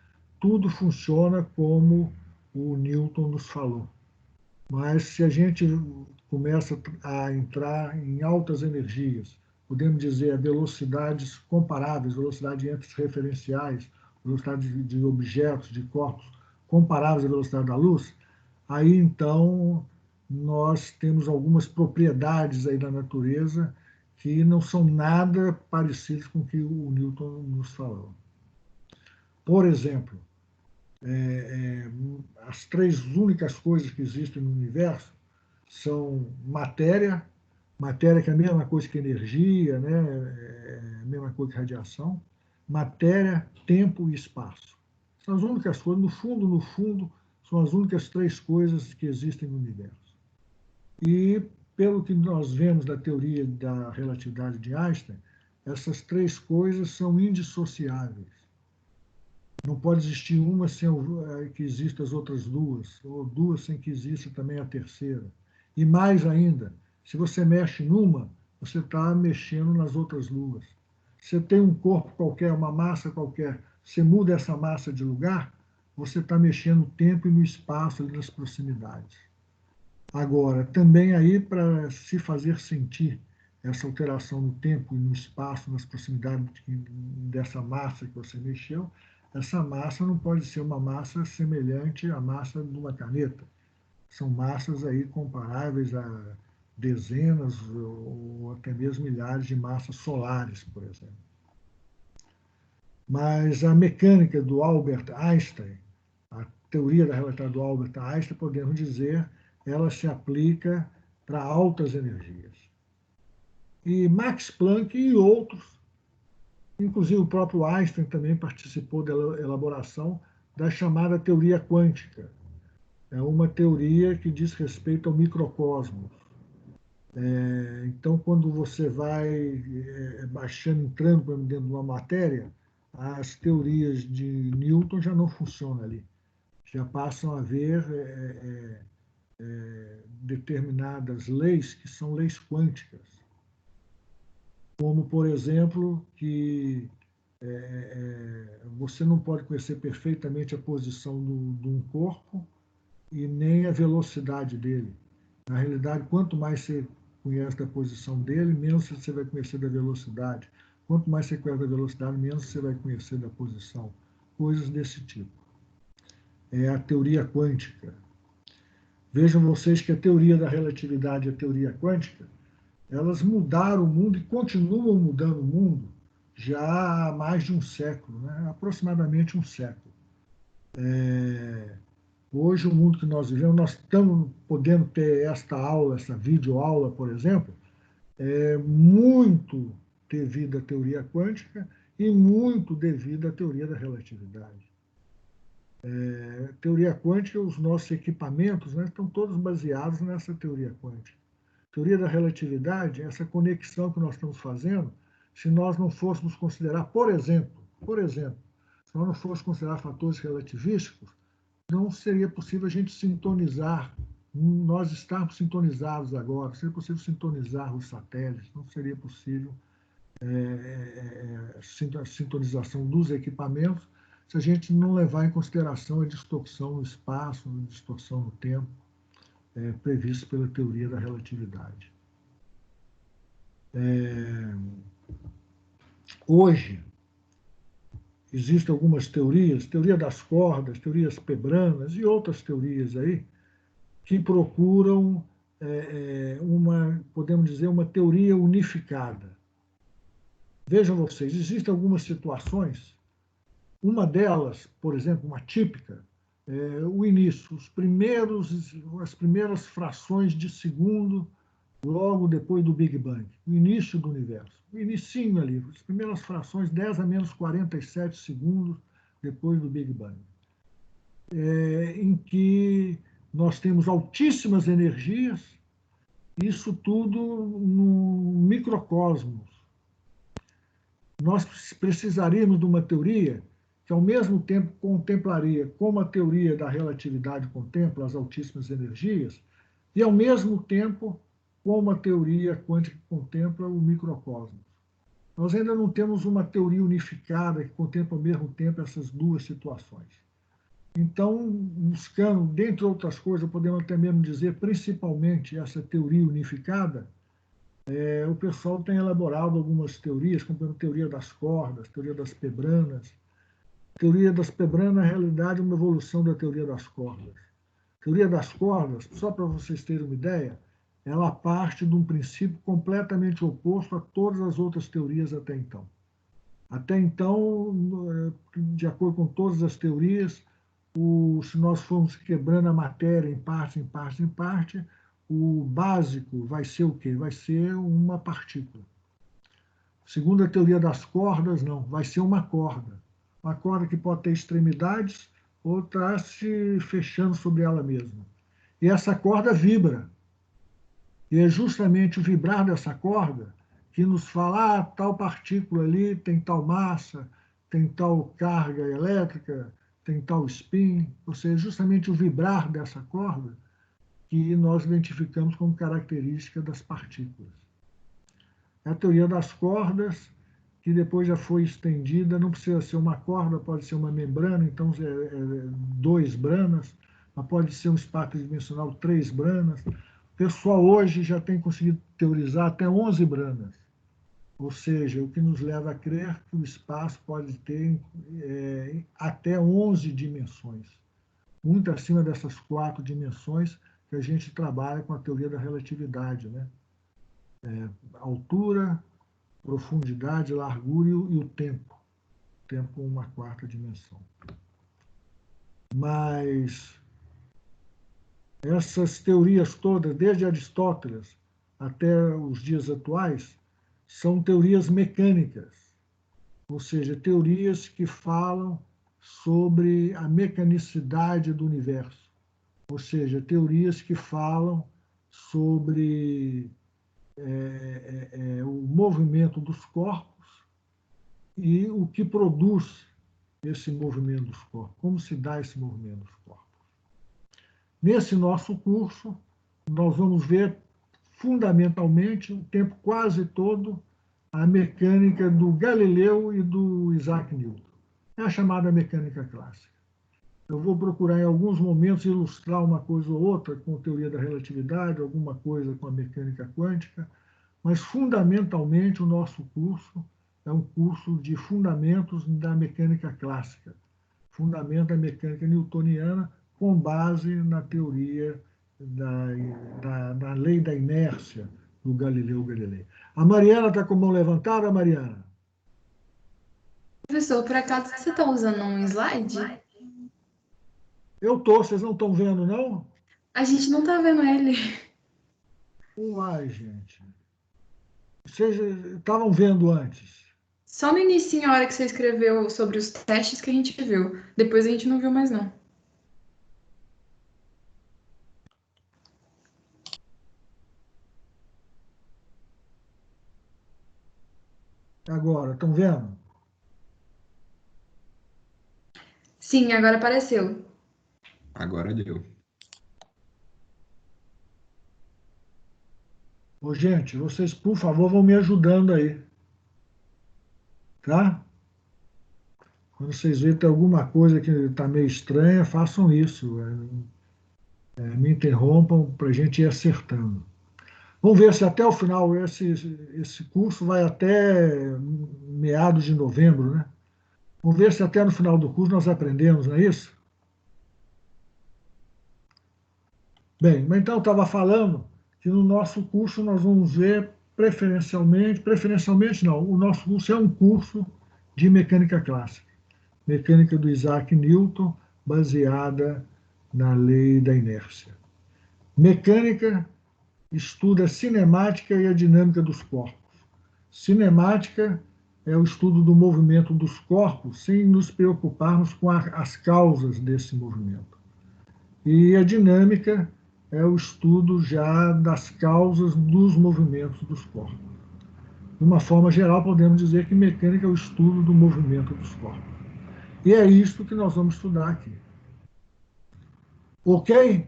tudo funciona como o Newton nos falou. Mas se a gente começa a entrar em altas energias, podemos dizer a velocidades comparáveis, velocidade entre referenciais, velocidade de objetos, de corpos comparáveis à velocidade da luz, aí então nós temos algumas propriedades aí da natureza que não são nada parecidas com o que o Newton nos falou. Por exemplo, as três únicas coisas que existem no universo são matéria que é a mesma coisa que energia, né? É a mesma coisa que radiação, matéria, tempo e espaço. São as únicas coisas, no fundo, são as únicas três coisas que existem no universo. E, pelo que nós vemos da teoria da relatividade de Einstein, essas três coisas são indissociáveis. Não pode existir uma sem que existam as outras duas, ou duas sem que exista também a terceira. E mais ainda, se você mexe numa, você está mexendo nas outras duas. Você tem um corpo qualquer, uma massa qualquer, você muda essa massa de lugar, você está mexendo no tempo e no espaço, ali nas proximidades. Agora, também aí, para se fazer sentir essa alteração no tempo e no espaço, nas proximidades dessa massa que você mexeu, essa massa não pode ser uma massa semelhante à massa de uma caneta. São massas aí comparáveis a dezenas ou até mesmo milhares de massas solares, por exemplo. Mas a mecânica do Albert Einstein, a teoria da relatividade do Albert Einstein, podemos dizer, ela se aplica para altas energias. E Max Planck e outros, inclusive o próprio Einstein também participou da elaboração da chamada teoria quântica. É uma teoria que diz respeito ao microcosmos. Então, quando você vai baixando, entrando dentro de uma matéria, as teorias de Newton já não funcionam ali. Já passam a haver determinadas leis que são leis quânticas. Como, por exemplo, que você não pode conhecer perfeitamente a posição de um corpo e nem a velocidade dele. Na realidade, quanto mais você conhece da posição dele, menos você vai conhecer da velocidade. Quanto mais você conhece da velocidade, menos você vai conhecer da posição. Coisas desse tipo. É a teoria quântica. Vejam vocês que a teoria da relatividade e a teoria quântica, elas mudaram o mundo e continuam mudando o mundo já há mais de um século, né? Aproximadamente um século. Hoje, o mundo que nós vivemos, nós estamos podendo ter esta aula, essa videoaula, por exemplo, muito devido à teoria quântica e muito devido à teoria da relatividade. Teoria quântica, os nossos equipamentos, né, estão todos baseados nessa teoria quântica. Teoria da relatividade, essa conexão que nós estamos fazendo, se nós não fôssemos considerar, por exemplo, se nós não fôssemos considerar fatores relativísticos, não seria possível a gente sintonizar, nós estarmos sintonizados agora, não seria possível sintonizar os satélites, não seria possível a sintonização dos equipamentos se a gente não levar em consideração a distorção no espaço, a distorção no tempo, previsto pela teoria da relatividade. Hoje, existem algumas teorias, teoria das cordas, teorias pebranas e outras teorias aí, que procuram podemos dizer, uma teoria unificada. Vejam vocês, existem algumas situações, uma delas, por exemplo, uma típica, o início, as primeiras frações de segundo, logo depois do Big Bang, o início do universo. O inicinho ali, as primeiras frações, 10 a menos 47 segundos depois do Big Bang, em que nós temos altíssimas energias Isso tudo no microcosmos. Nós precisaríamos de uma teoria que, ao mesmo tempo, contemplaria como a teoria da relatividade contempla as altíssimas energias, e, ao mesmo tempo, como a teoria quântica contempla o microcosmos. Nós ainda não temos uma teoria unificada que contempla, ao mesmo tempo, essas duas situações. Então, buscando, dentre outras coisas, podemos até mesmo dizer, principalmente, essa teoria unificada, o pessoal tem elaborado algumas teorias, como a teoria das cordas, teoria das pebranas. A teoria das pebranas, na realidade, é uma evolução da teoria das cordas. A teoria das cordas, só para vocês terem uma ideia, ela parte de um princípio completamente oposto a todas as outras teorias até então. Até então, de acordo com todas as teorias, se nós formos quebrando a matéria em parte, em parte, em parte, o básico vai ser o quê? Vai ser uma partícula. Segundo a teoria das cordas, não, vai ser uma corda. Uma corda que pode ter extremidades ou está se fechando sobre ela mesma. E essa corda vibra. E é justamente o vibrar dessa corda que nos fala, tal partícula ali tem tal massa, tem tal carga elétrica, tem tal spin. Ou seja, justamente o vibrar dessa corda que nós identificamos como característica das partículas. A teoria das cordas, que depois já foi estendida, não precisa ser uma corda, pode ser uma membrana, então 2 branas, mas pode ser um espaço dimensional 3 branas. O pessoal hoje já tem conseguido teorizar até 11 branas, ou seja, o que nos leva a crer que o espaço pode ter até 11 dimensões, muito acima dessas 4 dimensões que a gente trabalha com a teoria da relatividade, né? Altura, profundidade, largura e o tempo. O tempo com uma 4ª dimensão. Mas essas teorias todas, desde Aristóteles até os dias atuais, são teorias mecânicas, ou seja, teorias que falam sobre a mecanicidade do universo, ou seja, teorias que falam sobre o movimento dos corpos e o que produz esse movimento dos corpos, como se dá esse movimento dos corpos. Nesse nosso curso, nós vamos ver fundamentalmente, o tempo quase todo, a mecânica do Galileu e do Isaac Newton. É a chamada mecânica clássica. Eu vou procurar em alguns momentos ilustrar uma coisa ou outra com a teoria da relatividade, alguma coisa com a mecânica quântica, mas fundamentalmente o nosso curso é um curso de fundamentos da mecânica clássica, fundamento da mecânica newtoniana com base na teoria da lei da inércia do Galileu Galilei. A Mariana está com a mão levantada, Mariana? Professor, por acaso você está usando um slide? Eu estou, vocês não estão vendo, não? A gente não está vendo ele. Uai, gente. Vocês estavam vendo antes? Só no início, a hora que você escreveu sobre os testes que a gente viu. Depois a gente não viu mais, não. Agora, estão vendo? Sim, agora apareceu. Agora deu. Ô, gente, vocês, por favor, vão me ajudando aí. Tá? Quando vocês verem que tem alguma coisa que está meio estranha, façam isso. Me interrompam para a gente ir acertando. Vamos ver se até o final, esse curso vai até meados de novembro, né? Vamos ver se até no final do curso nós aprendemos, não é isso? Bem, mas então eu estava falando que no nosso curso nós vamos ver preferencialmente não, o nosso curso é um curso de mecânica clássica, mecânica do Isaac Newton, baseada na lei da inércia. Mecânica estuda a cinemática e a dinâmica dos corpos. Cinemática é o estudo do movimento dos corpos sem nos preocuparmos com as causas desse movimento. E a dinâmica é o estudo já das causas dos movimentos dos corpos. De uma forma geral, podemos dizer que mecânica é o estudo do movimento dos corpos. E é isso que nós vamos estudar aqui. Ok?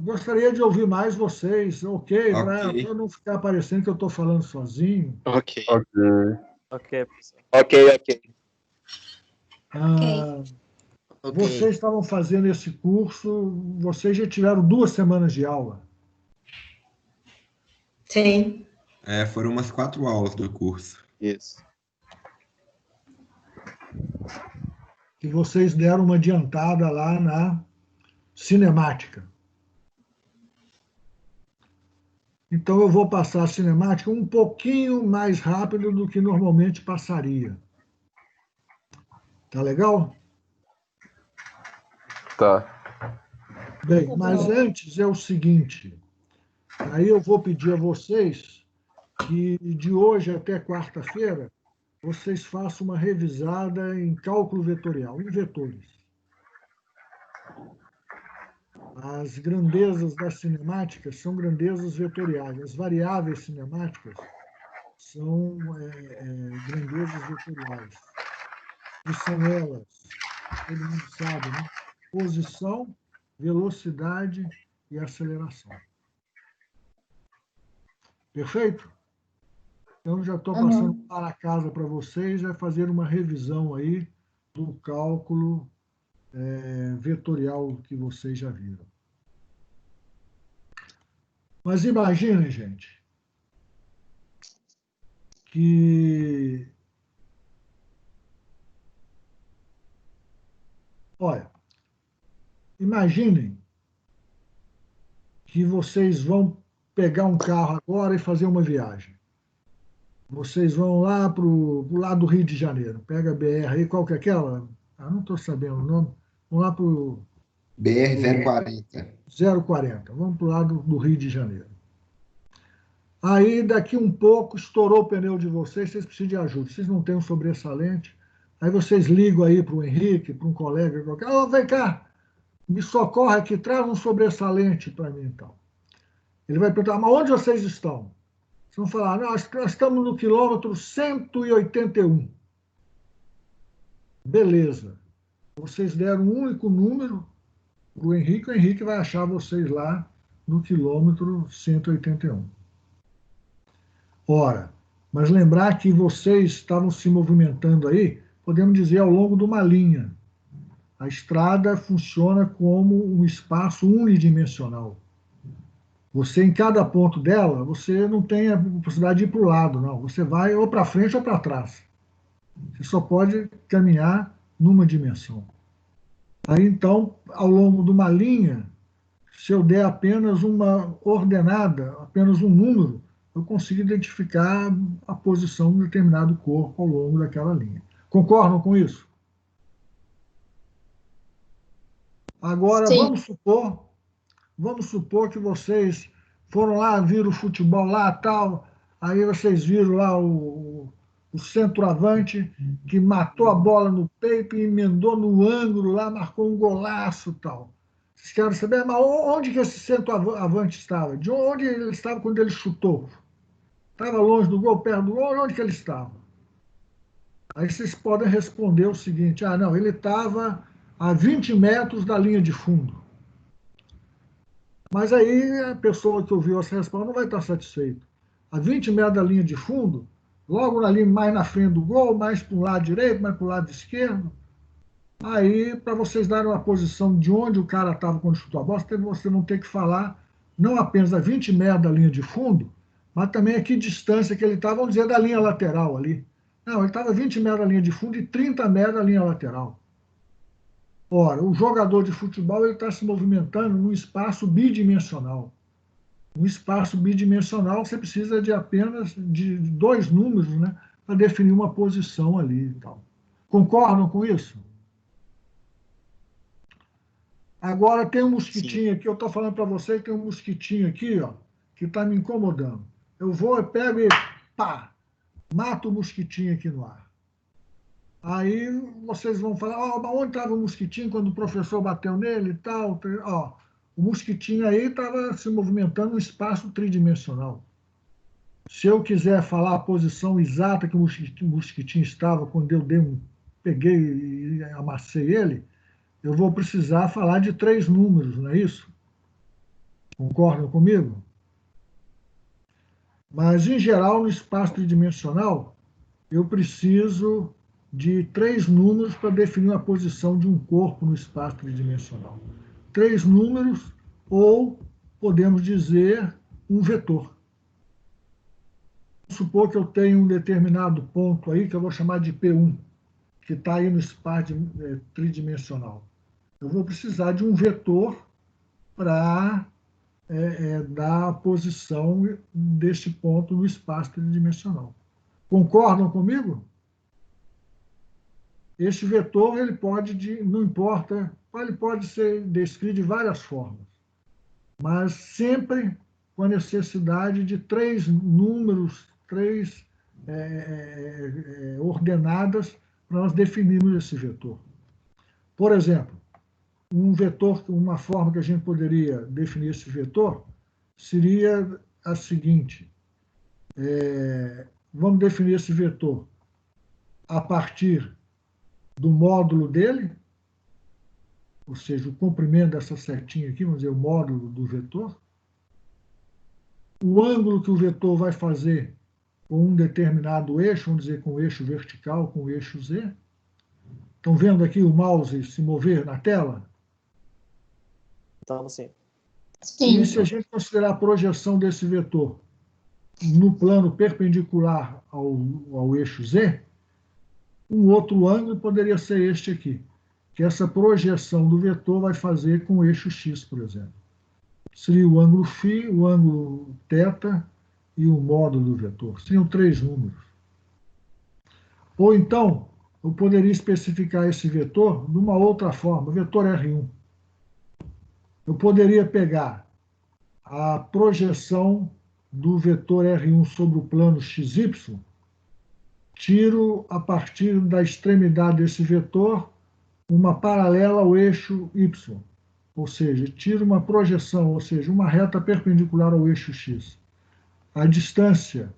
Gostaria de ouvir mais vocês, ok? Para não ficar parecendo que eu estou falando sozinho. Ok. Ok, professor. Ok. Vocês estavam fazendo esse curso, vocês já tiveram 2 semanas de aula. Sim. Foram umas 4 aulas do curso. Isso. Que vocês deram uma adiantada lá na cinemática. Então, eu vou passar a cinemática um pouquinho mais rápido do que normalmente passaria. Tá legal? Tá. Bem, mas antes é o seguinte, aí eu vou pedir a vocês que de hoje até quarta-feira vocês façam uma revisada em cálculo vetorial, em vetores. As grandezas das cinemáticas são grandezas vetoriais. As variáveis cinemáticas são grandezas vetoriais. E são elas, todo mundo sabe, né? Posição, velocidade e aceleração. Perfeito? Então, já estou passando para casa para vocês, vai fazer uma revisão aí do cálculo vetorial que vocês já viram. Mas imaginem, gente, que... Olha, imaginem que vocês vão pegar um carro agora e fazer uma viagem. Vocês vão lá para o lado do Rio de Janeiro. Pega a BR aí, qual que é aquela? Não estou sabendo o nome. Vamos lá para o... BR-040. 040. Vamos para o lado do Rio de Janeiro. Aí, daqui um pouco, estourou o pneu de vocês precisam de ajuda. Vocês não têm um sobressalente. Aí vocês ligam aí para o Henrique, para um colega qualquer. Vem cá, me socorre aqui, traz um sobressalente para mim, então. Ele vai perguntar, mas onde vocês estão? Vocês vão falar, nós estamos no quilômetro 181. Beleza. Vocês deram um único número para o Henrique vai achar vocês lá no quilômetro 181. Ora, mas lembrar que vocês estavam se movimentando aí, podemos dizer, ao longo de uma linha. A estrada funciona como um espaço unidimensional. Você, em cada ponto dela, você não tem a possibilidade de ir para o lado, não. Você vai ou para frente ou para trás. Você só pode caminhar numa dimensão. Aí, então, ao longo de uma linha, se eu der apenas uma ordenada, apenas um número, eu consigo identificar a posição de um determinado corpo ao longo daquela linha. Concordam com isso? Agora, vamos supor que vocês foram lá, viram o futebol lá, tal, aí vocês viram lá o centroavante que matou a bola no peito e emendou no ângulo lá, marcou um golaço, tal. Vocês querem saber, mas onde que esse centroavante estava? De onde ele estava quando ele chutou? Estava longe do gol, perto do gol? Onde que ele estava? Aí vocês podem responder o seguinte, não, ele estava a 20 metros da linha de fundo. Mas aí a pessoa que ouviu essa resposta não vai estar satisfeita. A 20 metros da linha de fundo, logo na linha mais na frente do gol, mais para o lado direito, mais para o lado esquerdo. Aí, para vocês darem uma posição de onde o cara estava quando chutou a bola, você não tem que falar não apenas a 20 metros da linha de fundo, mas também a que distância que ele estava, vamos dizer, da linha lateral ali. Não, ele estava a 20 metros da linha de fundo e 30 metros da linha lateral. Ora, o jogador de futebol está se movimentando num espaço bidimensional. Um espaço bidimensional, você precisa de apenas de 2 números, né, para definir uma posição ali e tal. Concordam com isso? Agora tem um mosquitinho aqui, eu estou falando para vocês que tem um mosquitinho aqui, ó, que está me incomodando. Eu pego e pá, mato o mosquitinho aqui no ar. Aí vocês vão falar, mas onde estava o mosquitinho quando o professor bateu nele e tal? Ó, o mosquitinho aí estava se movimentando no espaço tridimensional. Se eu quiser falar a posição exata que o mosquitinho estava quando eu peguei e amassei ele, eu vou precisar falar de 3 números, não é isso? Concordam comigo? Mas, em geral, no espaço tridimensional, eu preciso de 3 números para definir a posição de um corpo no espaço tridimensional. 3 números, ou podemos dizer um vetor. Vamos supor que eu tenho um determinado ponto aí, que eu vou chamar de P1, que está aí no espaço tridimensional. Eu vou precisar de um vetor para dar a posição deste ponto no espaço tridimensional. Concordam comigo? Este vetor, ele pode, não importa, ele pode ser descrito de várias formas, mas sempre com a necessidade de 3 números, 3 ordenadas para nós definirmos esse vetor. Por exemplo, um vetor, uma forma que a gente poderia definir esse vetor seria a seguinte: vamos definir esse vetor a partir do módulo dele, ou seja, o comprimento dessa setinha aqui, vamos dizer, o módulo do vetor, o ângulo que o vetor vai fazer com um determinado eixo, vamos dizer, com o eixo vertical, com o eixo Z. Estão vendo aqui o mouse se mover na tela? Então, sim. Sim. E se a gente considerar a projeção desse vetor no plano perpendicular ao eixo Z, um outro ângulo poderia ser este aqui, que essa projeção do vetor vai fazer com o eixo X, por exemplo. Seria o ângulo φ, o ângulo θ e o módulo do vetor. Seriam 3 números. Ou então, eu poderia especificar esse vetor de uma outra forma, o vetor R1. Eu poderia pegar a projeção do vetor R1 sobre o plano XY, tiro a partir da extremidade desse vetor uma paralela ao eixo Y, ou seja, tiro uma projeção, ou seja, uma reta perpendicular ao eixo X. A distância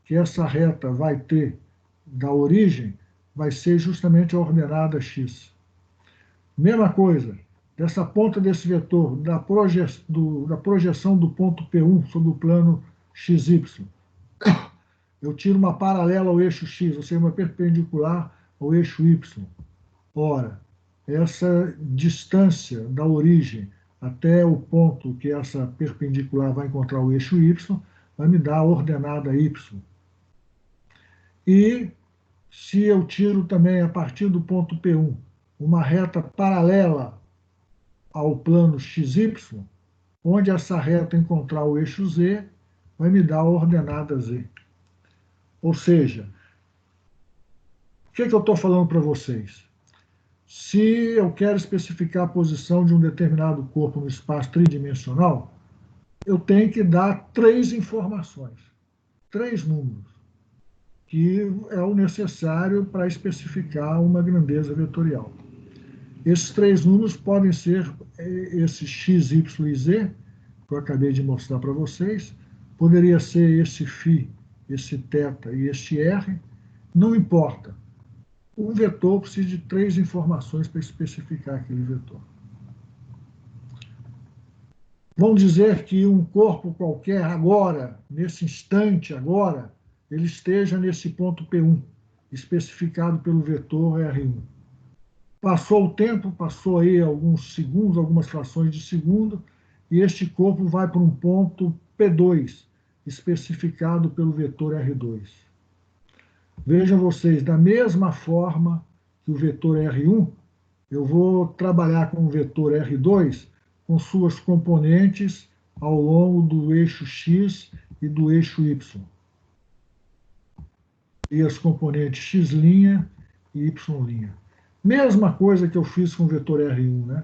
que essa reta vai ter da origem vai ser justamente a ordenada X. Mesma coisa, dessa ponta desse vetor, da projeção do ponto P1 sobre o plano XY. Eu tiro uma paralela ao eixo X, ou seja, uma perpendicular ao eixo Y. Ora, essa distância da origem até o ponto que essa perpendicular vai encontrar o eixo Y, vai me dar a ordenada Y. E se eu tiro também, a partir do ponto P1, uma reta paralela ao plano XY, onde essa reta encontrar o eixo Z, vai me dar a ordenada Z. Ou seja, o que eu estou falando para vocês? Se eu quero especificar a posição de um determinado corpo no espaço tridimensional, eu tenho que dar 3 informações, 3 números, que é o necessário para especificar uma grandeza vetorial. Esses 3 números podem ser esse x, y e z, que eu acabei de mostrar para vocês, poderia ser esse φ, esse θ e este r, não importa. Um vetor precisa de 3 informações para especificar aquele vetor. Vamos dizer que um corpo qualquer agora, nesse instante agora, ele esteja nesse ponto P1, especificado pelo vetor R1. Passou o tempo, passou aí alguns segundos, algumas frações de segundo, e este corpo vai para um ponto P2, especificado pelo vetor R2. Vejam vocês, da mesma forma que o vetor R1, eu vou trabalhar com o vetor R2 com suas componentes ao longo do eixo X e do eixo Y. E as componentes X' e Y'. Mesma coisa que eu fiz com o vetor R1, né?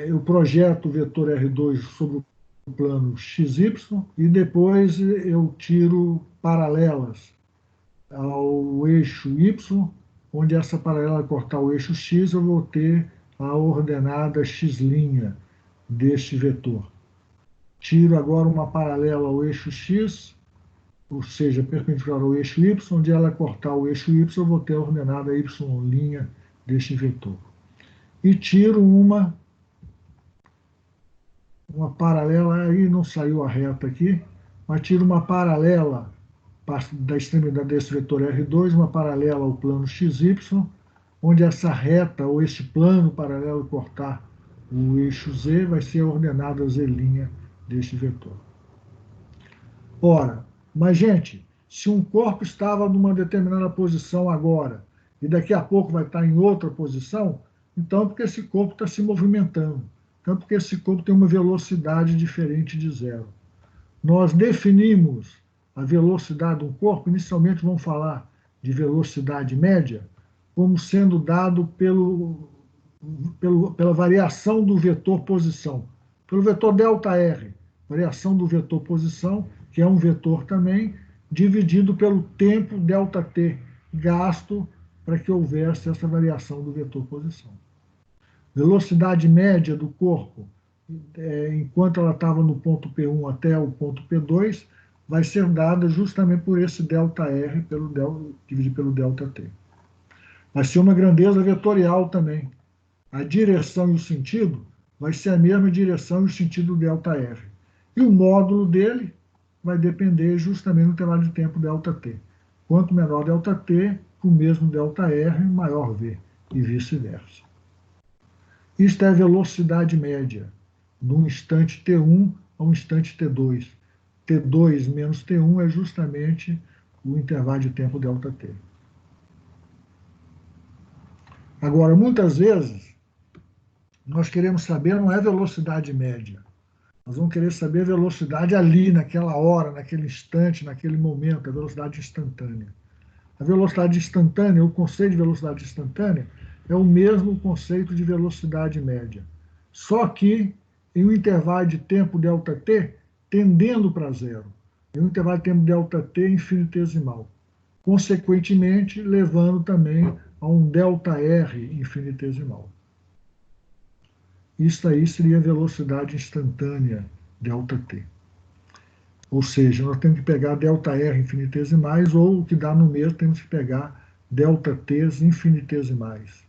Eu projeto o vetor R2 sobre o plano XY e depois eu tiro paralelas ao eixo Y, onde essa paralela cortar o eixo x, eu vou ter a ordenada x' deste vetor. Tiro agora uma paralela ao eixo x, ou seja, perpendicular ao eixo y, onde ela cortar o eixo y, eu vou ter a ordenada y' deste vetor. E tiro uma paralela, aí não saiu a reta aqui, mas tiro uma paralela da extremidade desse vetor R2, uma paralela ao plano XY, onde essa reta, ou este plano paralelo cortar o eixo Z, vai ser a ordenada Z' deste vetor. Ora, mas, gente, se um corpo estava numa determinada posição agora, e daqui a pouco vai estar em outra posição, então é porque esse corpo está se movimentando. Então, porque esse corpo tem uma velocidade diferente de zero. Nós definimos a velocidade de um corpo, inicialmente vamos falar de velocidade média, como sendo dado pela variação do vetor posição, pelo vetor ΔR, variação do vetor posição, que é um vetor também, dividido pelo tempo ΔT gasto para que houvesse essa variação do vetor posição. Velocidade média do corpo, enquanto ela estava no ponto P1 até o ponto P2, vai ser dada justamente por esse ΔR dividido pelo ΔT. Vai ser uma grandeza vetorial também. A direção e o sentido vai ser a mesma direção e o sentido do ΔR. E o módulo dele vai depender justamente do intervalo de tempo ΔT. Quanto menor ΔT, o mesmo ΔR, maior V, e vice-versa. Isto é a velocidade média, num instante T1 a um instante T2. T2 menos T1 é justamente o intervalo de tempo ΔT. Agora, muitas vezes, nós queremos saber, não é velocidade média. Nós vamos querer saber a velocidade ali, naquela hora, naquele instante, naquele momento, a velocidade instantânea. A velocidade instantânea, o conceito de velocidade instantânea, é o mesmo conceito de velocidade média. Só que em um intervalo de tempo ΔT tendendo para zero. Em um intervalo de tempo ΔT infinitesimal. Consequentemente, levando também a um ΔR infinitesimal. Isso aí seria a velocidade instantânea ΔT. Ou seja, nós temos que pegar ΔR infinitesimais, ou o que dá no mesmo, temos que pegar ΔTs infinitesimais.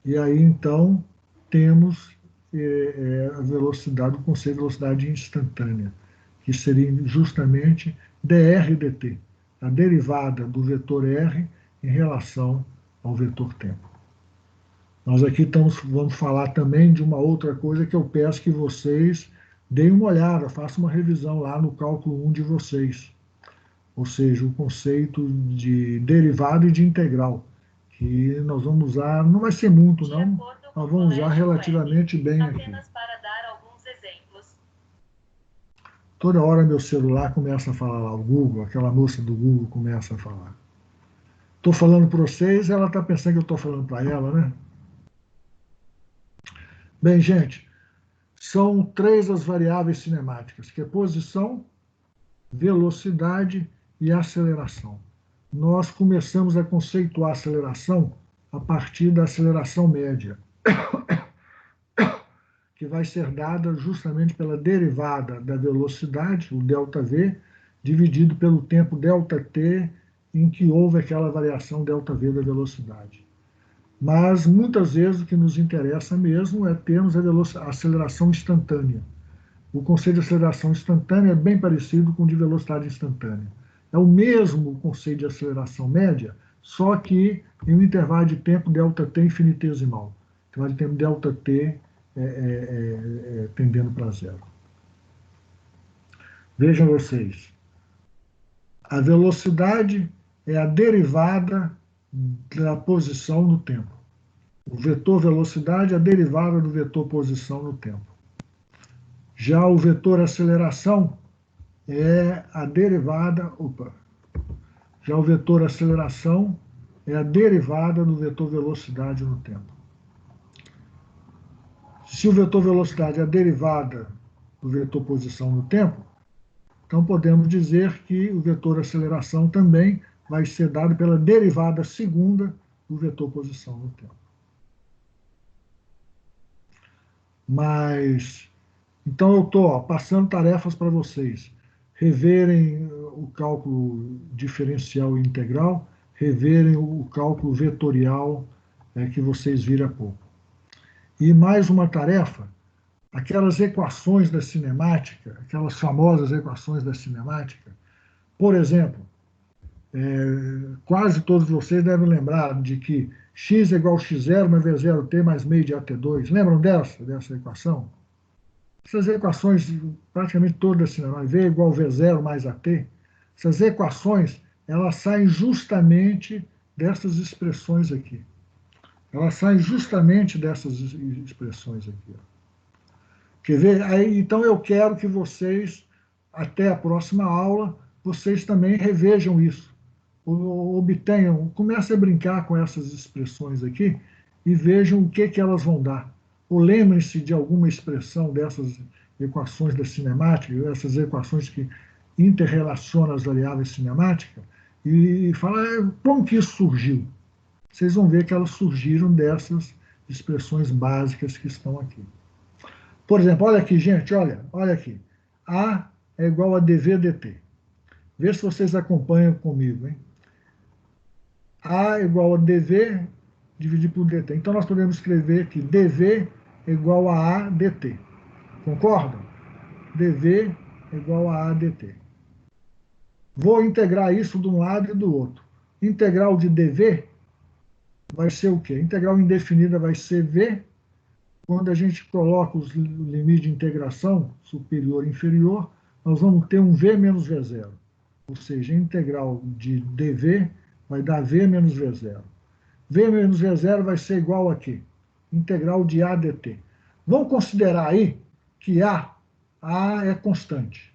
E aí, então, temos a velocidade, o conceito de velocidade instantânea, que seria justamente dr/dt, a derivada do vetor R em relação ao vetor tempo. Nós aqui vamos falar também de uma outra coisa que eu peço que vocês deem uma olhada, façam uma revisão lá no cálculo 1 de vocês. Ou seja, o conceito de derivada e de integral, que nós vamos usar, não vai ser muito não, mas vamos usar relativamente bem aqui. Para dar alguns exemplos. Toda hora meu celular começa a falar lá, o Google, aquela moça do Google começa a falar. Estou falando para vocês, ela está pensando que eu estou falando para ela, né? Bem, gente, são 3 as variáveis cinemáticas, que é posição, velocidade e aceleração. Nós começamos a conceituar a aceleração a partir da aceleração média, que vai ser dada justamente pela derivada da velocidade, o ΔV, dividido pelo tempo ΔT, em que houve aquela variação ΔV da velocidade. Mas, muitas vezes, o que nos interessa mesmo é termos a aceleração instantânea. O conceito de aceleração instantânea é bem parecido com o de velocidade instantânea. É o mesmo conceito de aceleração média, só que em um intervalo de tempo ΔT infinitesimal. Intervalo de tempo ΔT tendendo para zero. Vejam vocês. A velocidade é a derivada da posição no tempo. O vetor velocidade é a derivada do vetor posição no tempo. Já o vetor aceleração é a derivada... Já o vetor aceleração é a derivada do vetor velocidade no tempo. Se o vetor velocidade é a derivada do vetor posição no tempo, então podemos dizer que o vetor aceleração também vai ser dado pela derivada segunda do vetor posição no tempo. Mas, então eu estou passando tarefas para vocês. Reverem o cálculo diferencial e integral, reverem o cálculo vetorial que vocês viram há pouco. E mais uma tarefa, aquelas equações da cinemática, aquelas famosas equações da cinemática. Por exemplo, quase todos vocês devem lembrar de que x é igual a x0 mais v0t mais meio de at2. Lembram dessa equação? Essas equações, praticamente todas da cinemática, v igual a v0 mais at, essas equações, elas saem justamente dessas expressões aqui. Elas saem justamente dessas expressões aqui. Ó. Quer ver? Aí, então, eu quero que vocês, até a próxima aula, vocês também revejam isso. Obtenham, comecem a brincar com essas expressões aqui e vejam o que elas vão dar. Ou lembrem-se de alguma expressão dessas equações da cinemática, essas equações que interrelacionam as variáveis cinemáticas, e falar como que isso surgiu. Vocês vão ver que elas surgiram dessas expressões básicas que estão aqui. Por exemplo, olha aqui, gente, olha aqui. A é igual a dv dt. Vê se vocês acompanham comigo, hein? A é igual a dv dividido por dt. Então, nós podemos escrever que dv é igual a dt. Concordam? dv é igual a dt. Vou integrar isso de um lado e do outro. Integral de dv vai ser o quê? Integral indefinida vai ser v. Quando a gente coloca os limites de integração, superior e inferior, nós vamos ter um v menos v0. Ou seja, a integral de dv vai dar v menos v0. V menos v0 vai ser igual a quê? Integral de a dt. Vamos considerar aí que a é constante.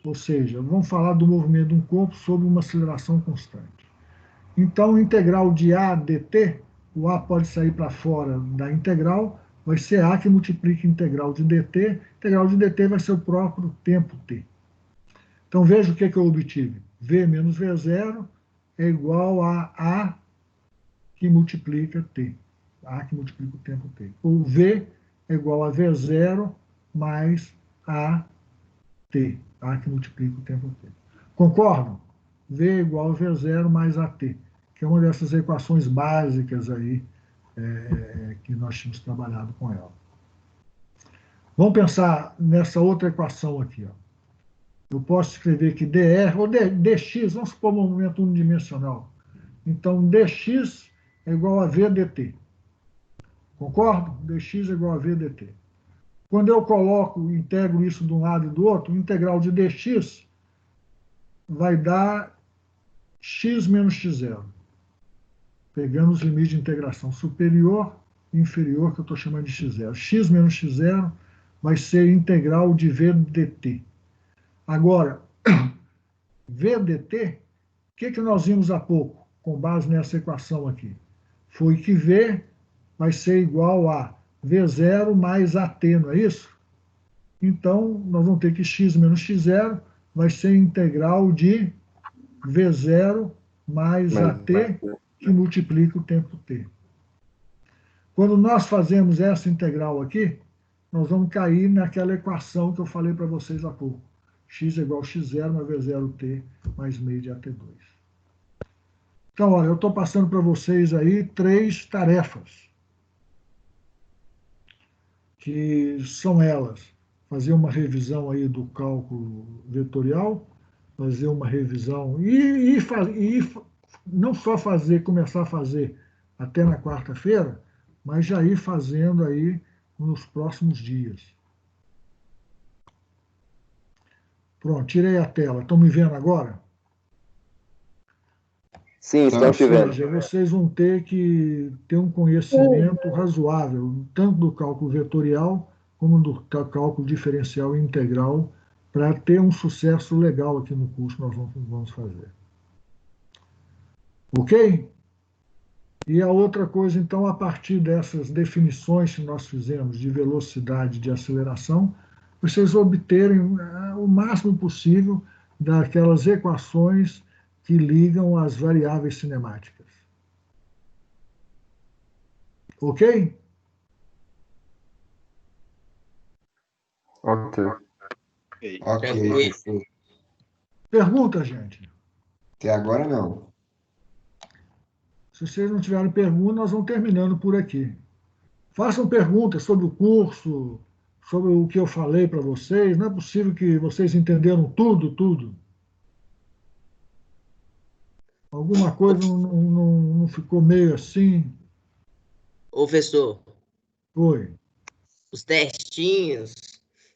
Ou seja, vamos falar do movimento de um corpo sob uma aceleração constante. Então, integral de a dt, o a pode sair para fora da integral, vai ser a que multiplica integral de dt. Integral de dt vai ser o próprio tempo t. Então, veja o que eu obtive. V menos V0 é igual a que multiplica t. A que multiplica o tempo t. Ou V é igual a V0 mais a t. A que multiplica o tempo t. Concordam? V é igual a V0 mais AT, que é uma dessas equações básicas aí que nós tínhamos trabalhado com ela. Vamos pensar nessa outra equação aqui. Ó. Eu posso escrever que dr, ou dx, vamos supor um movimento unidimensional. Então, dx é igual a v dt. Concordo? Dx é igual a v dt. Quando eu integro isso de um lado e do outro, o integral de dx vai dar x menos x0. Pegando os limites de integração superior e inferior, que eu estou chamando de x0. X menos x0 vai ser integral de v dt. Agora, v dt, o que nós vimos há pouco, com base nessa equação aqui? Foi que v vai ser igual a v0 mais at, não é isso? Então, nós vamos ter que x menos x0 vai ser integral de v0 mais at, que multiplica o tempo t. Quando nós fazemos essa integral aqui, nós vamos cair naquela equação que eu falei para vocês há pouco. X é igual a x0 mais v0t mais meio de at2. Então, olha, eu estou passando para vocês aí 3 tarefas, que são elas: fazer uma revisão aí do cálculo vetorial, fazer uma revisão e não só começar a fazer até na quarta-feira, mas já ir fazendo aí nos próximos dias. Pronto, tirei a tela. Estão me vendo agora? Sim, estão te vendo. Ou seja, vocês vão ter que ter um conhecimento razoável, tanto do cálculo vetorial como do cálculo diferencial e integral, para ter um sucesso legal aqui no curso que nós vamos fazer. Ok? E a outra coisa, então, a partir dessas definições que nós fizemos de velocidade e de aceleração, vocês obterem o máximo possível daquelas equações que ligam as variáveis cinemáticas. Ok? Ok. Ok, Tranquilo. professor. Pergunta, gente. Até agora não. Se vocês não tiverem pergunta, nós vamos terminando por aqui. Façam perguntas sobre o curso, sobre o que eu falei para vocês. Não é possível que vocês entenderam tudo. Alguma coisa não ficou meio assim? Ô, professor, Foi. os testinhos,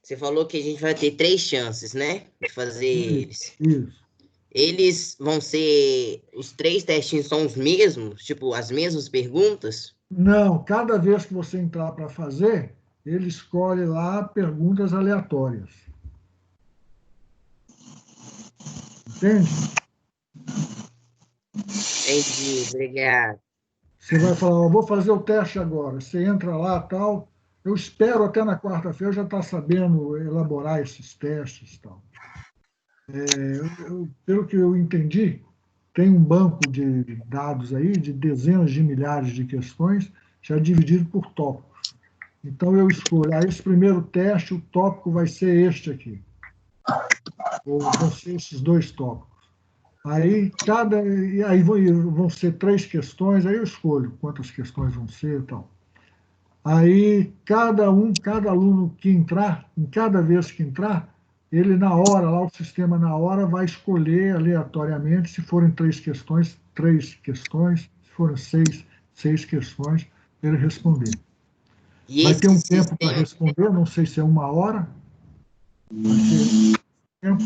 você falou que a gente vai ter 3 chances, né? De fazer eles. Isso. Eles vão ser. Os 3 testinhos são os mesmos? Tipo, as mesmas perguntas? Não, cada vez que você entrar para fazer, ele escolhe lá perguntas aleatórias. Entende? Entendi, obrigado. Você vai falar, ó, vou fazer o teste agora. Você entra lá, tal. Eu espero até na quarta-feira já estar sabendo elaborar esses testes, tal. Pelo que eu entendi, tem um banco de dados aí de dezenas de milhares de questões, já dividido por tópicos. Então eu escolho, esse primeiro teste, o tópico vai ser este aqui. Ou vão ser esses 2 tópicos. Aí vão ser 3 questões, aí eu escolho quantas questões vão ser e tal. Aí cada aluno que entrar, em cada vez que entrar, ele na hora, lá o sistema na hora vai escolher aleatoriamente, se forem 3 questões, se forem 6 questões, ele responder. E Vai esse ter um tempo para sistema. responder, não sei se é 1 hora. Vai ser tempo.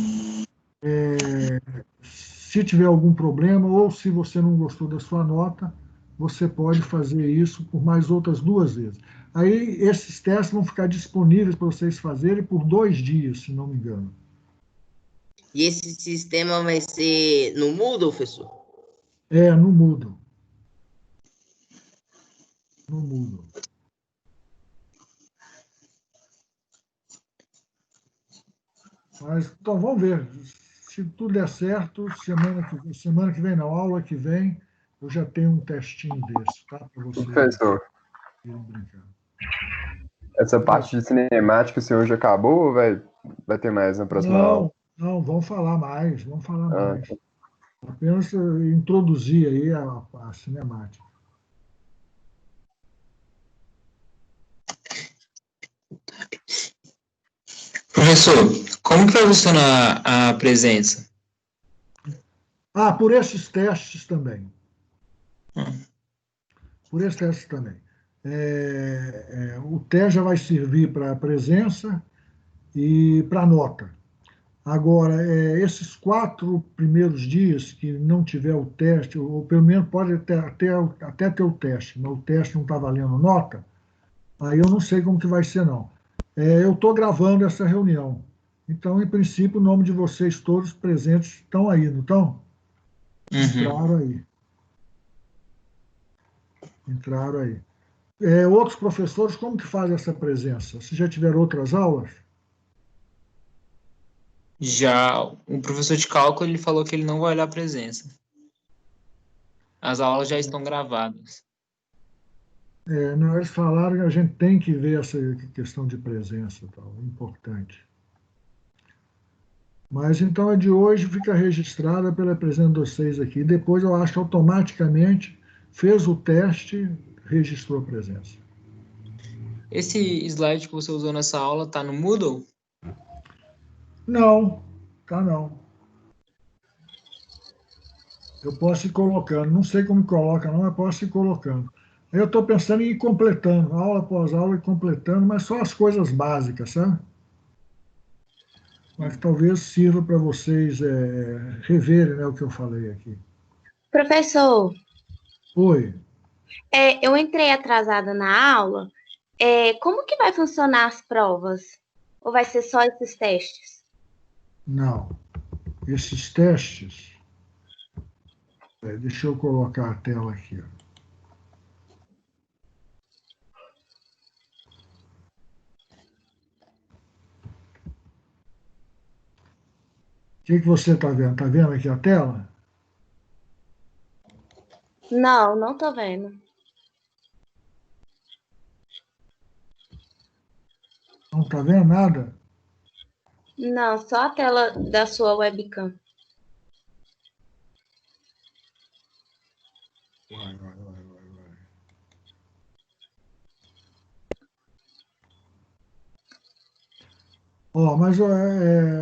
Se tiver algum problema ou se você não gostou da sua nota, você pode fazer isso por mais outras 2 vezes. Aí esses testes vão ficar disponíveis para vocês fazerem por 2 dias, se não me engano. E esse sistema vai ser no Moodle, professor? No Moodle. No Moodle. Mas, então, vamos ver. Se tudo der certo, semana que vem, não, aula que vem, eu já tenho um testinho desse, tá? Para vocês Professor, irem brincar. essa parte de cinemática o senhor já acabou ou vai ter mais na próxima aula? Não, vamos falar mais, vamos falar Ah, mais. Apenas introduzir aí a cinemática. Professor, como que vai funcionar a presença? Por esses testes também. Por esses testes também. O teste já vai servir para a presença e para a nota. Agora, esses 4 primeiros dias que não tiver o teste, ou pelo menos pode até ter o teste, mas o teste não está valendo nota, aí eu não sei como que vai ser, não. Eu estou gravando essa reunião. Então, em princípio, o nome de vocês todos presentes estão aí, não estão? Entraram aí. Entraram aí. Outros professores, como que faz essa presença? Se já tiveram outras aulas? Já o professor de cálculo ele falou que ele não vai olhar a presença. As aulas já estão gravadas. Não, eles falaram que a gente tem que ver essa questão de presença, tal, é importante. Mas então a de hoje fica registrada pela presença de vocês aqui. Depois eu acho que automaticamente fez o teste, registrou a presença. Esse slide que você usou nessa aula está no Moodle? Não, tá não. Eu posso ir colocando, não sei como coloca não, mas posso ir colocando. Eu estou pensando em ir completando, aula após aula, e completando, mas só as coisas básicas, sabe? Mas talvez sirva para vocês reverem, né, o que eu falei aqui. Professor, Oi. eu entrei atrasada na aula. Como que vai funcionar as provas? Ou vai ser só esses testes? Não. Esses testes... deixa eu colocar a tela aqui. Ó. O que você está vendo? Está vendo aqui a tela? Não, não tô vendo. Não está vendo nada? Não, só a tela da sua webcam. Vai. Mas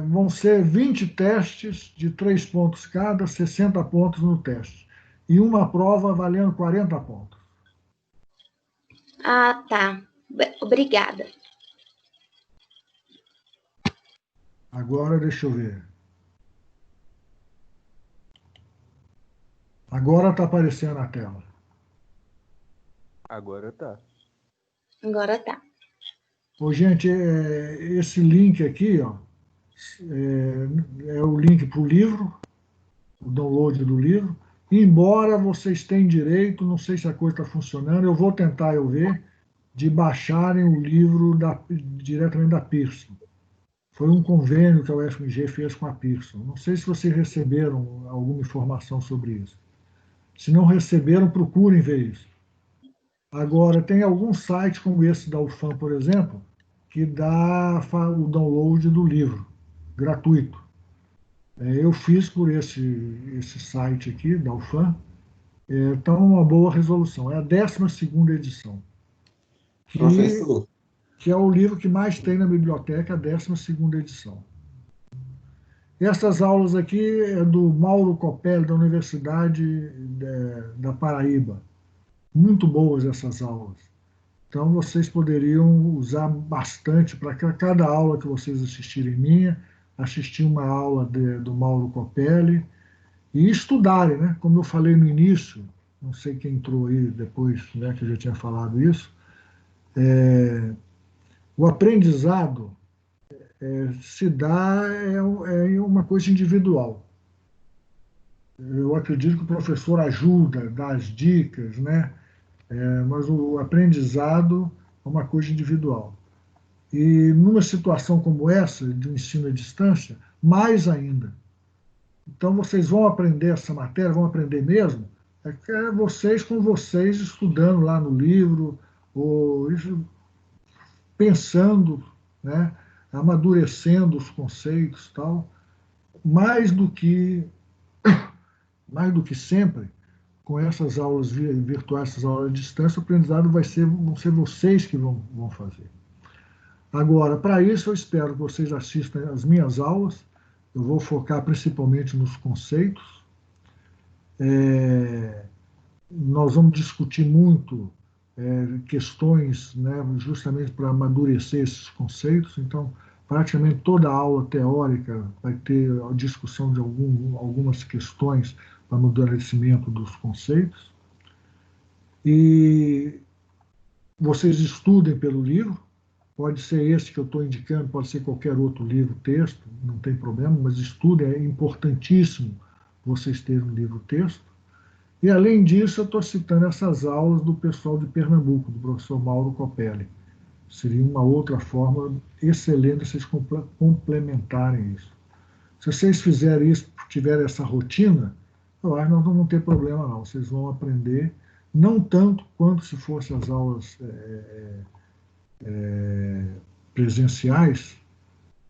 vão ser 20 testes de 3 pontos cada, 60 pontos no teste. E uma prova valendo 40 pontos. Ah, tá. Obrigada. Agora, deixa eu ver. Agora está aparecendo na tela. Agora tá. Agora tá. Gente, esse link aqui, ó, é o link para o livro, o download do livro. Embora vocês tenham direito, não sei se a coisa está funcionando, eu vou tentar ver, de baixarem o livro diretamente da Pearson. Foi um convênio que a UFMG fez com a Pearson. Não sei se vocês receberam alguma informação sobre isso. Se não receberam, procurem ver isso. Agora, tem alguns sites como esse da UFAM, por exemplo, que dá o download do livro, gratuito. Eu fiz por esse site aqui, da UFAM. Então, uma boa resolução. É a 12ª edição. Professor. Que é o livro que mais tem na biblioteca, a 12ª edição. Essas aulas aqui é do Mauro Copelli, da Universidade da Paraíba. Muito boas essas aulas. Então, vocês poderiam usar bastante para cada aula que vocês assistirem minha, assistir uma aula do Mauro Copelli e estudarem, né? Como eu falei no início, não sei quem entrou aí depois, né, que eu já tinha falado isso, o aprendizado se dá é uma coisa individual. Eu acredito que o professor ajuda, dá as dicas, né? Mas o aprendizado é uma coisa individual. E numa situação como essa, de um ensino à distância, mais ainda. Então, vocês vão aprender essa matéria, vão aprender mesmo, vocês com vocês, estudando lá no livro, ou pensando, né, amadurecendo os conceitos, tal. Mais do que sempre, com essas aulas virtuais, essas aulas à distância, o aprendizado vão ser vocês que vão fazer. Agora, para isso, eu espero que vocês assistam às minhas aulas. Eu vou focar principalmente nos conceitos. Nós vamos discutir muito questões, né, justamente para amadurecer esses conceitos. Então, praticamente toda a aula teórica vai ter a discussão de algumas questões para amadurecimento dos conceitos. E vocês estudem pelo livro. Pode ser esse que eu estou indicando, pode ser qualquer outro livro, texto, não tem problema, mas estudem, é importantíssimo vocês terem um livro-texto. E, além disso, eu estou citando essas aulas do pessoal de Pernambuco, do professor Mauro Copelli. Seria uma outra forma excelente de vocês complementarem isso. Se vocês fizerem isso, tiverem essa rotina, eu acho que nós não vamos ter problema, não. Vocês vão aprender, não tanto quanto se fossem as aulas presenciais,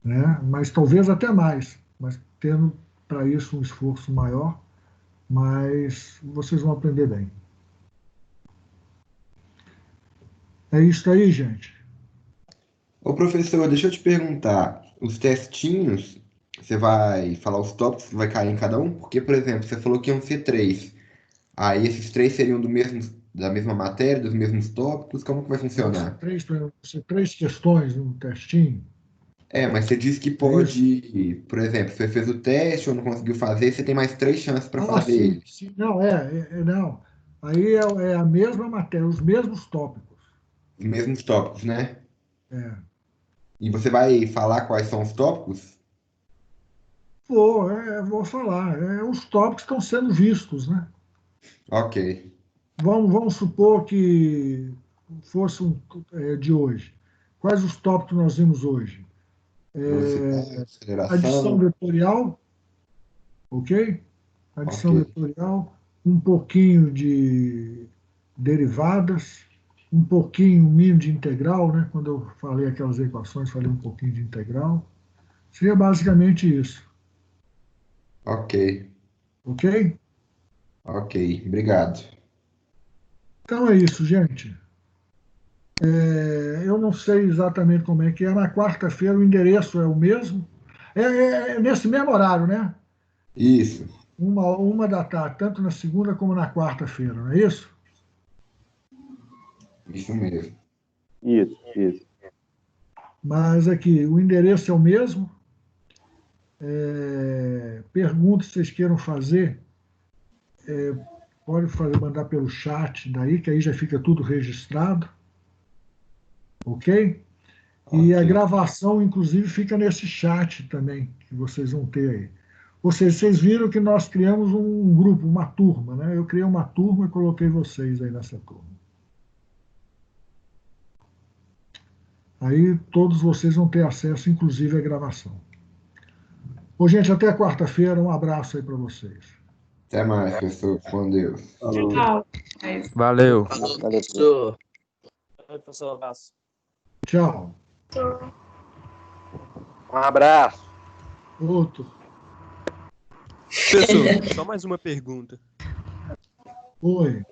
né? Mas talvez até mais, mas tendo para isso um esforço maior, mas vocês vão aprender bem. É isso aí, gente. Ô, professor, deixa eu te perguntar, os testinhos, você vai falar os tópicos que vai cair em cada um? Porque, por exemplo, você falou que iam ser 3. Aí esses 3 seriam da mesma matéria, dos mesmos tópicos? Como que vai funcionar? Três questões no testinho. Mas você disse que pode, por exemplo, você fez o teste ou não conseguiu fazer, você tem mais 3 chances para fazer ele. Sim. Não, não. Aí é a mesma matéria, os mesmos tópicos. Os mesmos tópicos, né? E você vai falar quais são os tópicos? Vou falar. Os tópicos estão sendo vistos, né? Ok. Vamos supor que fosse de hoje. Quais os tópicos que nós vimos hoje? Adição vetorial, ok? Adição vetorial, um pouquinho de derivadas, um pouquinho, um mínimo de integral, né? Quando eu falei aquelas equações, falei um pouquinho de integral. Seria basicamente isso. Ok, Ok? ok, obrigado. Então é isso, gente. Eu não sei exatamente como é que é. Na quarta-feira o endereço é o mesmo. É nesse mesmo horário, né? Isso, 1h da tarde, tanto na segunda como na quarta-feira, não é isso? isso mesmo. Isso. Mas aqui, o endereço é o mesmo. Perguntas que vocês queiram fazer, pode mandar pelo chat daí, que aí já fica tudo registrado. Ok? E a Ok. gravação, inclusive, fica nesse chat também, que vocês vão ter aí. Ou seja, vocês viram que nós criamos um grupo, uma turma, né? Eu criei uma turma e coloquei vocês aí nessa turma. Aí todos vocês vão ter acesso, inclusive, à gravação. Ô, gente, até quarta-feira. Um abraço aí para vocês. Até mais, professor. Com Deus. Tchau. Valeu. Falou, Valeu, professor. Oi, professor, abraço. Tchau. Um abraço. Outro. Professor, só mais uma pergunta. Oi.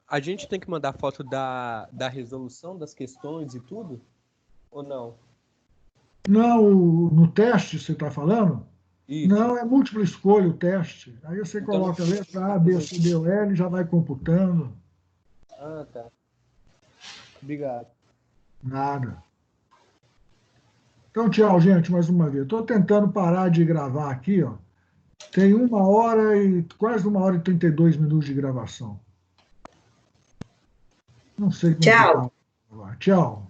A gente tem que mandar foto da resolução das questões e tudo? Ou não? Não, no teste você está falando? Isso. Não, é múltipla escolha o teste. Aí você Então, coloca a letra A, B, C, D, ou L e já vai computando. Ah, tá. Obrigado. Nada. Então, tchau, gente, mais uma vez. Estou tentando parar de gravar aqui, ó. Tem 1h e quase 1h e 32 minutos de gravação. Não sei como Tchau. que tá. Tchau.